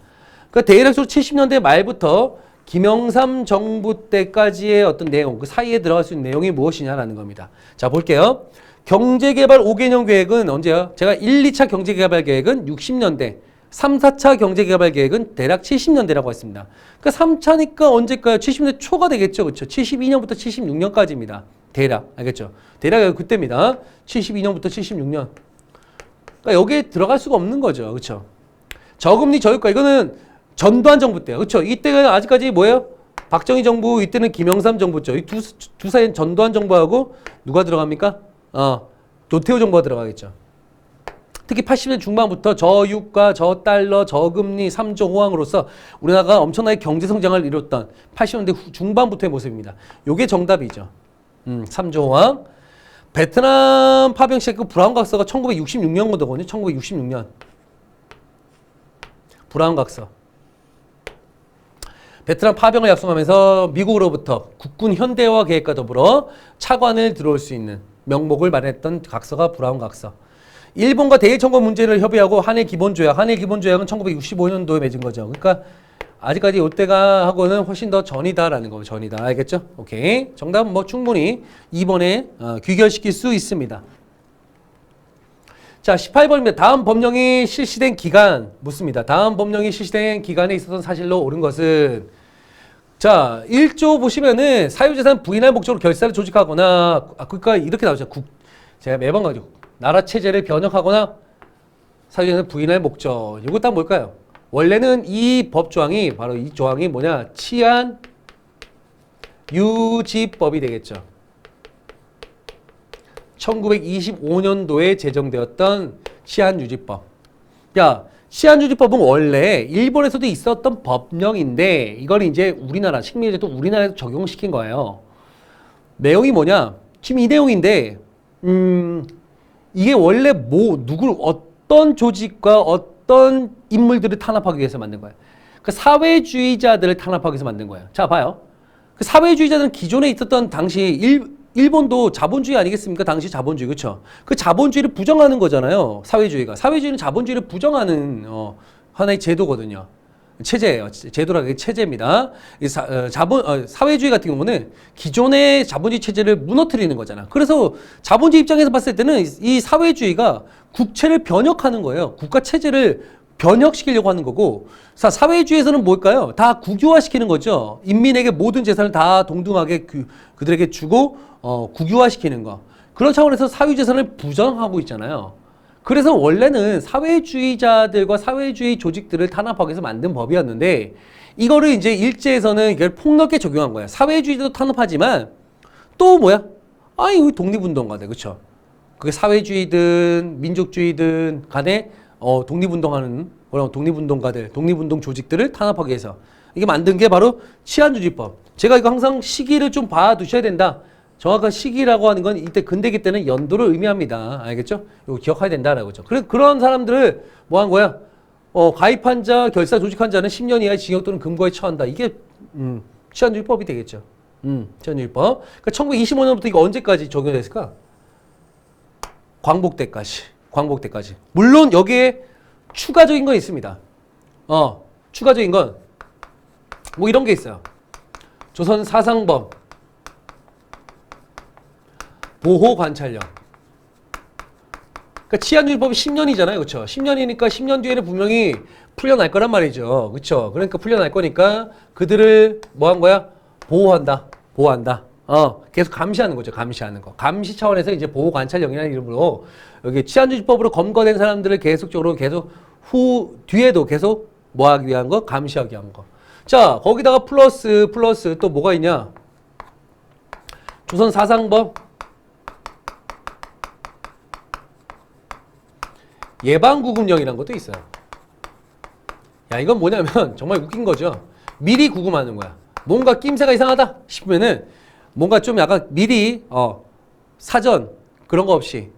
그러니까 대략적으로 70년대 말부터 김영삼 정부 때까지의 어떤 내용, 그 사이에 들어갈 수 있는 내용이 무엇이냐라는 겁니다. 자, 볼게요. 경제개발 5개년 계획은 언제요? 제가 1, 2차 경제개발 계획은 60년대, 3, 4차 경제개발 계획은 대략 70년대라고 했습니다. 그러니까 3차니까 언제일까요? 70년대 초가 되겠죠. 그렇죠? 72년부터 76년까지입니다. 대략. 알겠죠? 대략 그때입니다. 72년부터 76년. 그러니까 여기에 들어갈 수가 없는 거죠. 그렇죠? 저금리 저유가 이거는 전두환 정부 때요. 그렇죠? 이때가 아직까지 뭐예요? 박정희 정부, 이때는 김영삼 정부죠. 이 두 사이엔 전두환 정부하고 누가 들어갑니까? 노태우 정부가 들어가겠죠. 특히 80년 중반부터 저유가, 저달러, 저금리, 3조 호황으로서 우리나라가 엄청나게 경제 성장을 이뤘던 80년대 중반부터의 모습입니다. 요게 정답이죠. 3조 호황. 베트남 파병 시작했고 브라운 각서가 1966년거든요. 1966년. 브라운 각서. 베트남 파병을 약속하면서 미국으로부터 국군 현대화 계획과 더불어 차관을 들어올 수 있는 명목을 마련했던 각서가 브라운 각서. 일본과 대일청구 문제를 협의하고 한일 기본조약. 한일 기본조약은 1965년도에 맺은 거죠. 그러니까 아직까지 이때가 하고는 훨씬 더 전이다라는 거. 전이다. 알겠죠? 오케이. 정답은 뭐 충분히 2번에 귀결시킬 수 있습니다. 자, 18번입니다. 다음 법령이 실시된 기간 묻습니다. 다음 법령이 실시된 기간에 있었던 사실로 옳은 것은 자, 1조 보시면은 사유재산 부인할 목적으로 결사를 조직하거나 그러니까 이렇게 나오죠. 제가 매번 가지고 나라 체제를 변혁하거나 사유재산 부인할 목적. 이거 딱 뭘까요? 원래는 이 법조항이 바로 이 조항이 뭐냐? 치안 유지법이 되겠죠. 1925년도에 제정되었던 치안유지법. 야, 치안유지법은 원래 일본에서도 있었던 법령인데 이걸 이제 우리나라 식민지도 우리나라에도 적용시킨 거예요. 내용이 뭐냐? 지금 이 내용인데 이게 원래 누굴 어떤 조직과 어떤 인물들을 탄압하기 위해서 만든 거예요. 그 사회주의자들을 탄압하기 위해서 만든 거예요. 자, 봐요. 그 사회주의자들은 기존에 있었던 당시 일본도 자본주의 아니겠습니까? 당시 자본주의, 그렇죠? 그 자본주의를 부정하는 거잖아요. 사회주의가. 사회주의는 자본주의를 부정하는 하나의 제도거든요. 체제예요. 제도라는 게 체제입니다. 사회주의 같은 경우는 기존의 자본주의 체제를 무너뜨리는 거잖아. 그래서 자본주의 입장에서 봤을 때는 이 사회주의가 국채를 변혁하는 거예요. 국가 체제를 변혁시키려고 하는 거고, 사회주의에서는 뭘까요? 다 국유화시키는 거죠. 인민에게 모든 재산을 다 동등하게 그들에게 주고 국유화시키는 거. 그런 차원에서 사유재산을 부정하고 있잖아요. 그래서 원래는 사회주의자들과 사회주의 조직들을 탄압하기 위해서 만든 법이었는데 이거를 이제 일제에서는 이걸 폭넓게 적용한 거야. 사회주의도 탄압하지만 또 뭐야? 우리 독립운동가들, 그렇죠? 그게 사회주의든 민족주의든 간에 독립운동하는 그런 독립운동가들, 독립운동 조직들을 탄압하기 위해서 이게 만든 게 바로 치안유지법. 제가 이거 항상 시기를 좀 봐두셔야 된다. 정확한 시기라고 하는 건 이때 근대기 때는 연도를 의미합니다. 알겠죠? 이거 기억해야 된다라고 그죠. 그런 사람들을 뭐 한 거야? 가입한 자, 결사 조직한 자는 10년 이하의 징역 또는 금고에 처한다. 이게 치안유지법이 되겠죠. 치안유지법. 그러니까 1925년부터 이거 언제까지 적용됐을까? 광복때까지. 광복때까지. 물론 여기에 추가적인 건 있습니다. 추가적인 건 뭐 이런 게 있어요. 조선 사상범 보호관찰령. 그러니까 치안유지법이 10년이잖아요. 그렇죠? 10년이니까 10년 뒤에는 분명히 풀려날 거란 말이죠. 그렇죠? 그러니까 풀려날 거니까 그들을 뭐 한 거야? 보호한다. 보호한다. 계속 감시하는 거죠. 감시하는 거. 감시 차원에서 이제 보호관찰령이라는 이름으로 여기 치안유지법으로 검거된 사람들을 계속적으로 계속 뒤에도 계속 뭐 하기 위한 거? 감시하기 위한 거. 자, 거기다가 플러스 또 뭐가 있냐? 조선 사상법 예방구금령이라는 것도 있어요. 야, 이건 뭐냐면 정말 웃긴 거죠. 미리 구금하는 거야. 뭔가 낌새가 이상하다 싶으면은 뭔가 좀 약간 미리 사전 그런 거 없이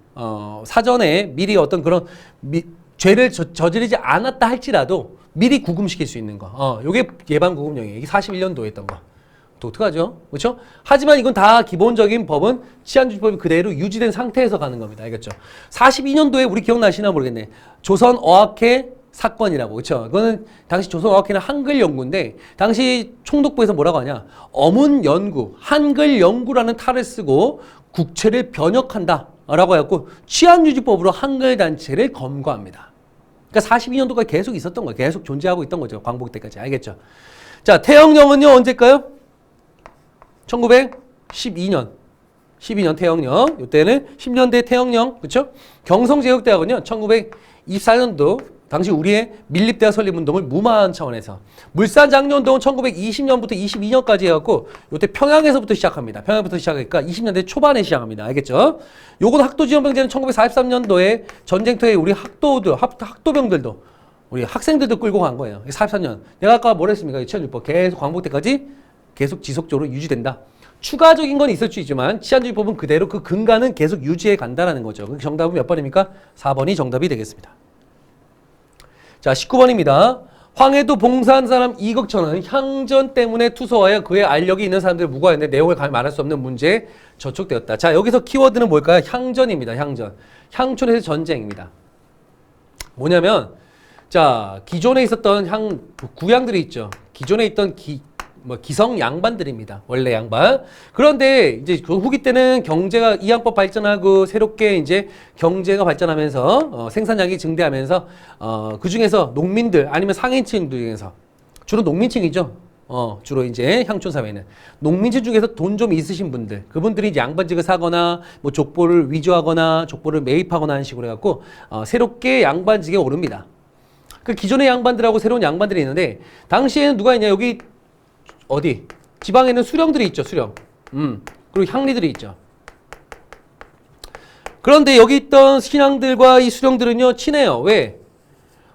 사전에 미리 어떤 그런 죄를 저지르지 않았다 할지라도 미리 구금시킬 수 있는 거. 요게 예방구금령이에요. 이게 41년도에 했던 거. 독특하죠? 그렇죠? 하지만 이건 다 기본적인 법은 치안주지법이 그대로 유지된 상태에서 가는 겁니다. 알겠죠? 42년도에 우리 기억나시나 모르겠네. 조선어학회 사건이라고. 그렇죠? 이거는 당시 조선어학회는 한글 연구인데 당시 총독부에서 뭐라고 하냐? 어문연구, 한글 연구라는 탈을 쓰고 국채를 변혁한다 라고 해갖고 치안유지법으로 한글 단체를 검거합니다. 그러니까 42년도까지 계속 있었던 거예요. 계속 존재하고 있던 거죠. 광복 때까지. 알겠죠? 자, 태영령은요 언제일까요? 1912년. 12년 태영령. 이때는 10년대 태영령. 그렇죠? 경성제국대학은요 1924년도 당시 우리의 밀립대학 설립운동을 무마한 차원에서. 물산장려운동은 1920년부터 22년까지 해갖고 요때 평양에서부터 시작합니다. 평양부터 시작하니까 20년대 초반에 시작합니다. 알겠죠? 요건 학도지원병제는 1943년도에 전쟁터에 우리 학도병들도 우리 학생들도 끌고 간 거예요. 44년. 내가 아까 뭐랬습니까? 치안주의법 계속 광복 때까지 계속 지속적으로 유지된다. 추가적인 건 있을 수 있지만 치안주의법은 그대로 그 근간은 계속 유지해 간다라는 거죠. 그 정답은 몇 번입니까? 4번이 정답이 되겠습니다. 자, 19번입니다. 황해도 봉사한 사람 이극천은 향전 때문에 투서하여 그의 알력이 있는 사람들을 무고하였는데 내용을 말할 수 없는 문제에 저촉되었다. 자, 여기서 키워드는 뭘까요? 향전입니다. 향전. 향촌에서 전쟁입니다. 뭐냐면 자, 기존에 있었던 구양들이 있죠. 기존에 있던 기성 양반들입니다. 원래 양반. 그런데 이제 그 후기 때는 경제가 이항법 발전하고 새롭게 이제 경제가 발전하면서 생산량이 증대하면서 그 중에서 농민들 아니면 상인층 중에서 주로 농민층이죠. 주로 이제 향촌 사회는 농민층 중에서 돈 좀 있으신 분들, 그분들이 이제 양반직을 사거나 뭐 족보를 위조하거나 족보를 매입하거나 하는 식으로 해갖고 새롭게 양반직에 오릅니다. 그 기존의 양반들하고 새로운 양반들이 있는데 당시에는 누가 있냐? 여기 어디? 지방에는 수령들이 있죠. 수령. 그리고 향리들이 있죠. 그런데 여기 있던 신앙들과 이 수령들은요 친해요. 왜?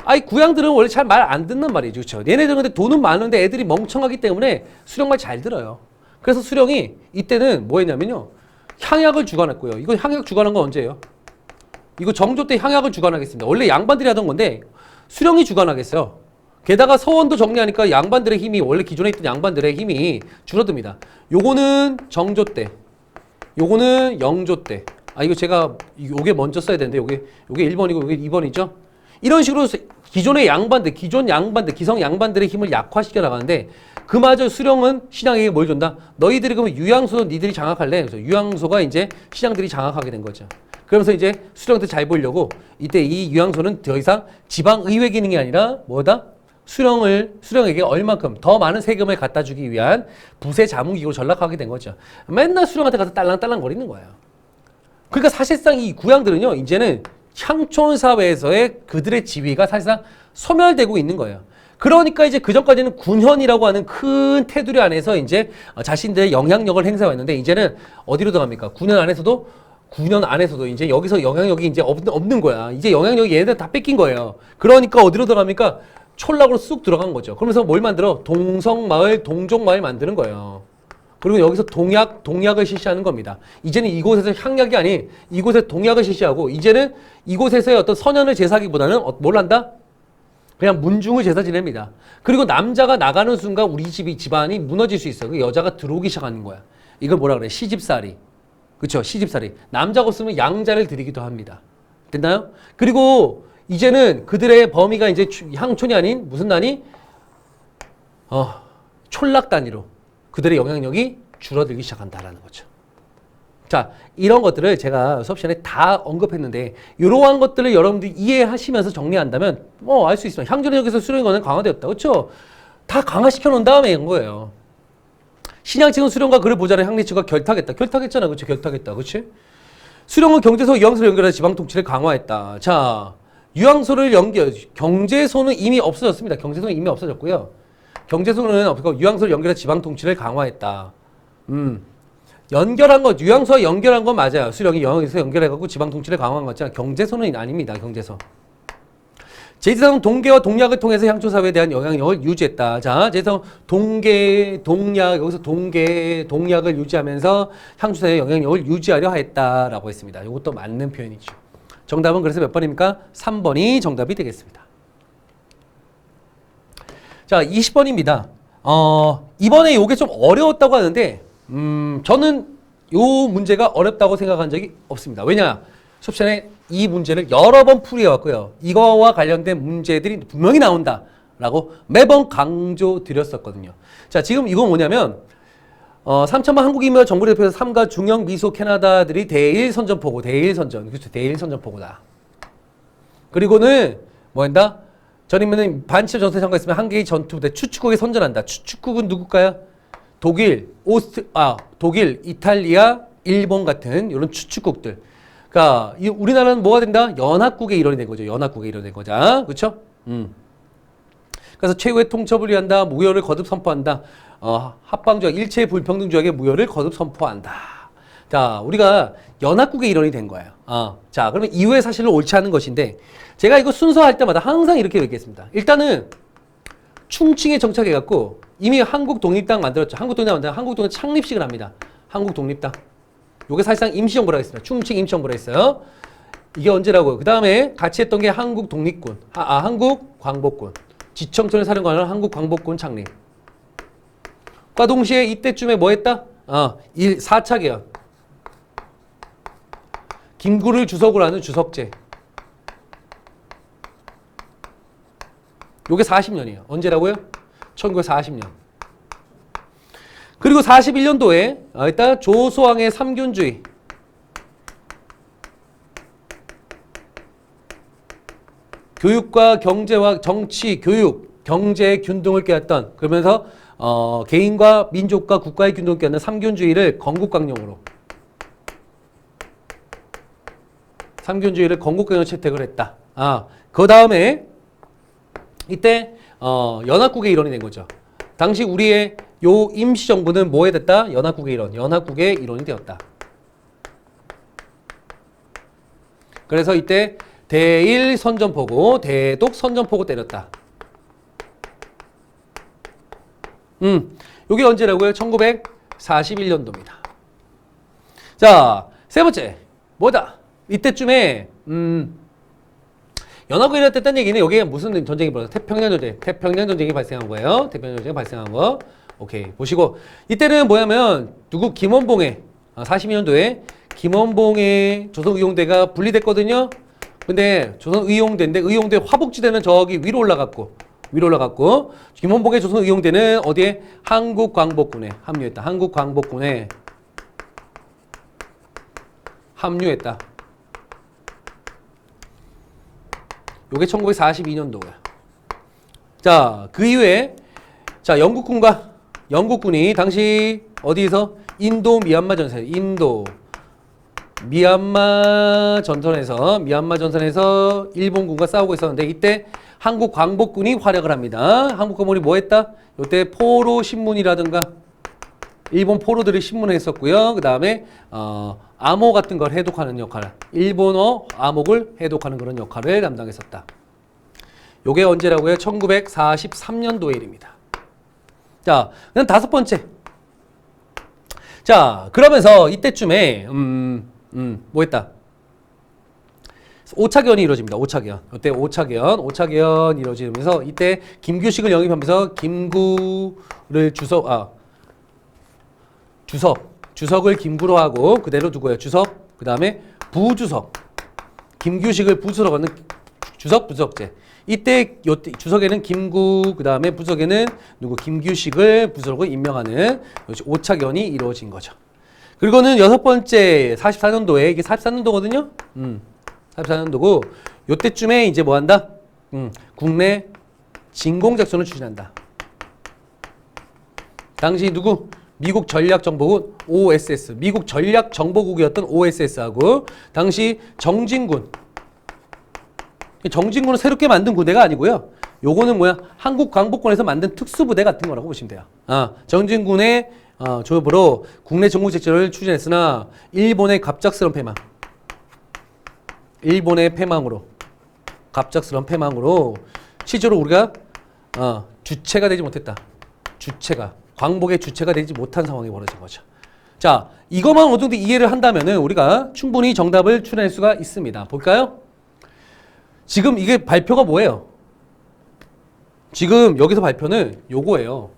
아이 구양들은 원래 잘 말 안 듣는 말이죠. 그렇죠? 얘네들은 근데 돈은 많은데 애들이 멍청하기 때문에 수령 말 잘 들어요. 그래서 수령이 이때는 뭐 했냐면요. 향약을 주관했고요. 이거 향약 주관한 건 언제예요? 이거 정조 때 향약을 주관하겠습니다. 원래 양반들이 하던 건데 수령이 주관하겠어요. 게다가 서원도 정리하니까 양반들의 힘이 원래 기존에 있던 양반들의 힘이 줄어듭니다. 요거는 정조 때, 요거는 영조 때. 이거 제가 요게 먼저 써야 되는데 요게 1번이고 요게 2번이죠. 이런 식으로 기존의 양반들, 기성 양반들의 힘을 약화시켜 나가는데 그마저 수령은 신앙에게 뭘 준다? 너희들이 그러면 유양소도 니들이 장악할래? 그래서 유양소가 이제 신앙들이 장악하게 된 거죠. 그러면서 이제 수령한테 잘 보이려고 이때 이 유양소는 더 이상 지방의회 기능이 아니라 뭐다? 수령에게 얼만큼 더 많은 세금을 갖다 주기 위한 부세 자문기구로 전락하게 된 거죠. 맨날 수령한테 가서 딸랑딸랑 거리는 거예요. 그러니까 사실상 이 구양들은요, 이제는 향촌 사회에서의 그들의 지위가 사실상 소멸되고 있는 거예요. 그러니까 이제 그전까지는 군현이라고 하는 큰 테두리 안에서 이제 자신들의 영향력을 행사했는데 이제는 어디로 들어갑니까? 군현 안에서도 이제 여기서 영향력이 이제 없는 거야. 이제 영향력이 얘네들 다 뺏긴 거예요. 그러니까 어디로 들어갑니까? 촌락으로 쑥 들어간 거죠. 그러면서 뭘 만들어? 동성마을, 동족마을 만드는 거예요. 그리고 여기서 동약을 실시하는 겁니다. 이제는 이곳에서 향약이 아닌 이곳에 동약을 실시하고 이제는 이곳에서의 어떤 선연을 제사하기보다는 뭘 한다? 그냥 문중을 제사 지냅니다. 그리고 남자가 나가는 순간 우리 집안이 무너질 수 있어요. 그 여자가 들어오기 시작하는 거야. 이걸 뭐라 그래? 시집살이. 그쵸? 시집살이. 남자가 없으면 양자를 드리기도 합니다. 됐나요? 그리고 이제는 그들의 범위가 이제 향촌이 아닌 무슨 단위? 촌락 단위로 그들의 영향력이 줄어들기 시작한다라는 거죠. 자, 이런 것들을 제가 수업 시간에 다 언급했는데 이러한 것들을 여러분들이 이해하시면서 정리한다면 알 수 있습니다. 향전역에서 수령의 권한이 강화되었다. 그렇죠? 다 강화시켜 놓은 다음에 한 거예요. 신양측은 수령과 그를 보좌하는 향리측과 결탁했다. 결탁했잖아. 그렇죠? 결탁했다. 그렇지? 수령은 경제소, 유황소를 연결해 지방 통치를 강화했다. 자, 경제소는 이미 없어졌습니다. 경제소는 이미 없어졌고요. 경제소는 없고 유황소를 연결해 지방 통치를 강화했다. 연결한 거, 유황소와 연결한 건 맞아요. 수령이 유황소에서 연결해갖고 지방 통치를 강화한 거잖아. 경제소는 아닙니다. 경제소. 제2사는 동계와 동약을 통해서 향촌사회에 대한 영향력을 유지했다. 자, 제2사는 동약, 여기서 동약을 유지하면서 향촌사회의 영향력을 유지하려 했다라고 했습니다. 이것도 맞는 표현이죠. 정답은 그래서 몇 번입니까? 3번이 정답이 되겠습니다. 자, 20번입니다. 이번에 이게 좀 어려웠다고 하는데, 저는 요 문제가 어렵다고 생각한 적이 없습니다. 왜냐? 수업 시간에 이 문제를 여러 번 풀이해왔고요. 이거와 관련된 문제들이 분명히 나온다라고 매번 강조드렸었거든요. 자, 지금 이건 뭐냐면, 3천만 한국인과 정부를 대표해서 3가 중형, 미소, 캐나다들이 대일 선전포고, 그렇죠. 대일 선전포고다. 그리고는 뭐 한다? 전임면은 반치의 전투에 참가했으면 한 개의 전투부대 추축국에 선전한다. 추축국은 누굴까요? 독일, 이탈리아, 일본 같은 이런 추축국들. 자, 우리나라는 뭐가 된다? 연합국의 일원이 된 거죠. 연합국의 일원이 된 거죠. 그쵸? 그래서 최후의 통첩을 위한다. 무효를 거듭 선포한다. 합방조약, 일체 불평등 조약의 무효를 거듭 선포한다. 자, 우리가 연합국의 일원이 된 거예요. 자, 그러면 이후의 사실을 옳지 않은 것인데, 제가 이거 순서할 때마다 항상 이렇게 얘기했습니다. 일단은 충칭에 정착해갖고 이미 한국 독립당 만들었죠. 한국 독립당 만들어 한국 독립 창립식을 합니다. 한국 독립당. 요게 사실상 임시정부라고 했습니다. 충칭 임시정부라고 했어요. 이게 언제라고요? 그 다음에 같이 했던 게 한국 독립군, 한국 광복군, 지청천을 사령관을 한국 광복군 창립. 과 동시에 이때쯤에 뭐 했다? 4차 개헌. 김구를 주석으로 하는 주석제. 요게 40년이에요. 언제라고요? 1940년. 그리고 41년도에 일단 조소왕의 삼균주의. 교육과 경제와 정치, 교육, 경제의 균등을 깨웠던, 그러면서 개인과 민족과 국가의 균등을 깨웠는 삼균주의를 건국강령으로 채택을 했다. 그 다음에 이때 연합국의 일원이 된 거죠. 당시 우리의 요 임시정부는 뭐에 됐다? 연합국의 일원이 되었다. 그래서 이때 대일 선전포고, 대독 선전포고 때렸다. 요게 언제라고요? 1941년도입니다. 자, 세 번째. 뭐다? 이때쯤에, 연합국이 일어났다는 얘기는 여기에 무슨 전쟁이 벌어졌어? 태평양 전쟁이 발생한 거예요. 태평양 전쟁이 발생한 거. 오케이. 보시고. 이때는 뭐냐면, 김원봉의, 42년도에 김원봉의 조선의용대가 분리됐거든요. 근데 조선의용대인데, 의용대 화북지대는 저기 위로 올라갔고, 김원봉의 조선의용대는 어디에? 한국광복군에 합류했다. 한국광복군에 합류했다. 요게 1942년도고요. 자, 그 이후에 자, 영국군이 당시 어디서? 인도 미얀마 전선에서 일본군과 싸우고 있었는데 이때 한국 광복군이 활약을 합니다. 한국 광복군이 뭐 했다? 요때 포로 신문이라든가 일본 포로들이 신문을 했었고요. 그 다음에 암호 같은 걸 해독하는 역할, 일본어 암호를 해독하는 그런 역할을 담당했었다. 요게 언제라고요? 1943년도의 일입니다. 자, 그다음 다섯 번째. 자, 그러면서 이때쯤에 뭐 했다? 5차 개헌이 이루어집니다. 5차 개헌. 이때 5차 개헌 이루어지면서 이때 김규식을 영입하면서 김구를 주석을 김구로 하고 그대로 두고요. 주석, 그 다음에 부주석. 김규식을 부주석으로 하는 부석제. 이때 주석에는 김구, 그 다음에 부석에는 김규식을 부석으로 임명하는 5차 개헌이 이루어진 거죠. 그리고는 여섯 번째 44년도에, 이게 44년도거든요? 44년도고, 요때쯤에 이제 뭐 한다? 국내 진공작전을 추진한다. 당시 미국 전략정보국 OSS, 미국 전략정보국이었던 OSS하고 당시 정진군은 새롭게 만든 부대가 아니고요. 요거는 뭐야? 한국 광복군에서 만든 특수부대 같은 거라고 보시면 돼요. 정진군의 조업으로 국내 정보작전을 추진했으나 일본의 갑작스러운 패망으로 실제로 우리가 주체가 되지 못했다. 광복의 주체가 되지 못한 상황이 벌어진 거죠. 자, 이것만 어느 정도 이해를 한다면은 우리가 충분히 정답을 추론할 수가 있습니다. 볼까요? 지금 이게 발표가 뭐예요? 지금 여기서 발표는 요거예요.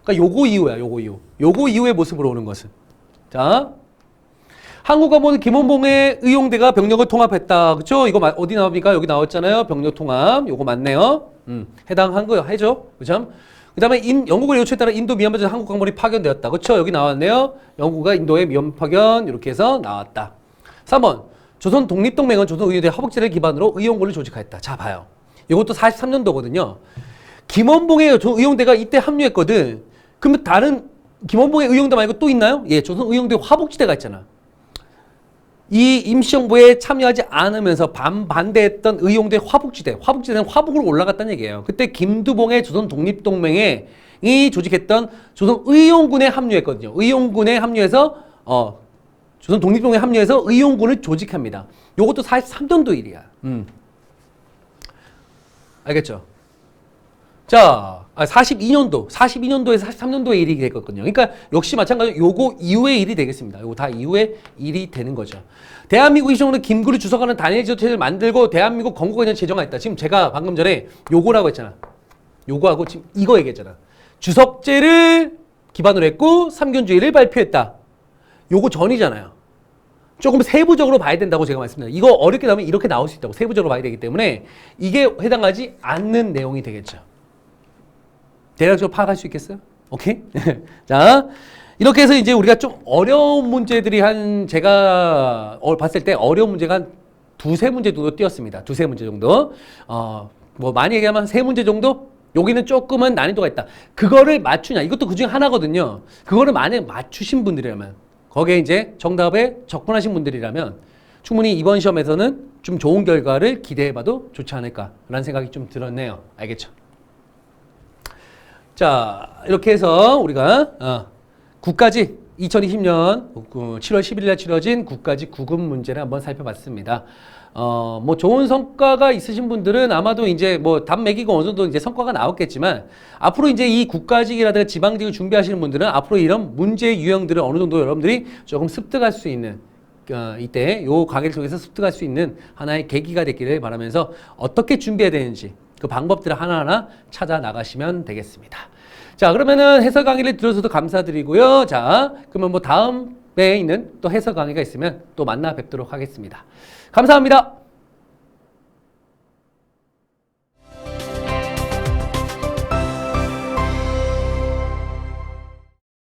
그러니까 요거 이후야, 요거 이후의 모습으로 오는 것은. 자, 한국과 모든 김원봉의 의용대가 병력을 통합했다. 그쵸? 이거 어디 나옵니까? 여기 나왔잖아요. 병력 통합. 요거 맞네요. 해당한 거요. 해죠? 그죠? 그 다음에 영국의 요청에 따라 인도 미얀마전 한국 광물이 파견되었다. 그쵸? 여기 나왔네요. 영국과 인도의 미얀마 파견 이렇게 해서 나왔다. 3번. 조선 독립동맹은 조선 의용대 하복지를 기반으로 의용군을 조직하였다. 자, 봐요. 이것도 43년도거든요. 김원봉의 의용대가 이때 합류했거든. 그러면 다른 김원봉의 의용대 말고 또 있나요? 예, 조선 의용대 화복지대가 있잖아. 이 임시정부에 참여하지 않으면서 반대했던 의용대 화북지대는 화북으로 올라갔다는 얘기예요. 그때 김두봉의 조선 독립동맹에 이 조직했던 조선 의용군에 합류했거든요. 의용군에 합류해서 조선 독립동맹에 합류해서 의용군을 조직합니다. 요것도 43년도 일이야. 알겠죠? 자, 42년도에서 43년도의 일이 됐거든요. 그러니까 역시 마찬가지로 요거 이후의 일이 되겠습니다. 요거 다 이후의 일이 되는 거죠. 대한민국 이정부는 김구리 주석하는 단일 지도체제를 만들고 대한민국 건국에 대한 제정하였다. 지금 제가 방금 전에 요거라고 했잖아. 요거하고 지금 이거 얘기했잖아. 주석제를 기반으로 했고 삼견주의를 발표했다. 요거 전이잖아요. 조금 세부적으로 봐야 된다고 제가 말씀드립니다. 이거 어렵게 나오면 이렇게 나올 수 있다고 세부적으로 봐야 되기 때문에 이게 해당하지 않는 내용이 되겠죠. 대략적으로 파악할 수 있겠어요? 오케이? 자, 이렇게 해서 이제 우리가 좀 어려운 문제들이 제가 봤을 때 어려운 문제가 한 두세 문제 정도 띄었습니다. 두세 문제 정도. 뭐 많이 얘기하면 세 문제 정도? 여기는 조금은 난이도가 있다. 그거를 맞추냐. 이것도 그 중에 하나거든요. 그거를 만약에 맞추신 분들이라면, 거기에 이제 정답에 접근하신 분들이라면 충분히 이번 시험에서는 좀 좋은 결과를 기대해봐도 좋지 않을까라는 생각이 좀 들었네요. 알겠죠? 자, 이렇게 해서 우리가 국가직 2020년 7월 11일 날 치러진 국가직 9급 문제를 한번 살펴봤습니다. 뭐 좋은 성과가 있으신 분들은 아마도 이제 뭐 답 매기고 어느 정도 이제 성과가 나왔겠지만 앞으로 이제 이 국가직이라든가 지방직을 준비하시는 분들은 앞으로 이런 문제 유형들을 어느 정도 여러분들이 조금 습득할 수 있는 이때 요 강의를 통해서 습득할 수 있는 하나의 계기가 되기를 바라면서 어떻게 준비해야 되는지 그 방법들을 하나하나 찾아 나가시면 되겠습니다. 자, 그러면은 해설 강의를 들어주셔서 감사드리고요. 자, 그러면 뭐 다음에 있는 또 해설 강의가 있으면 또 만나 뵙도록 하겠습니다. 감사합니다.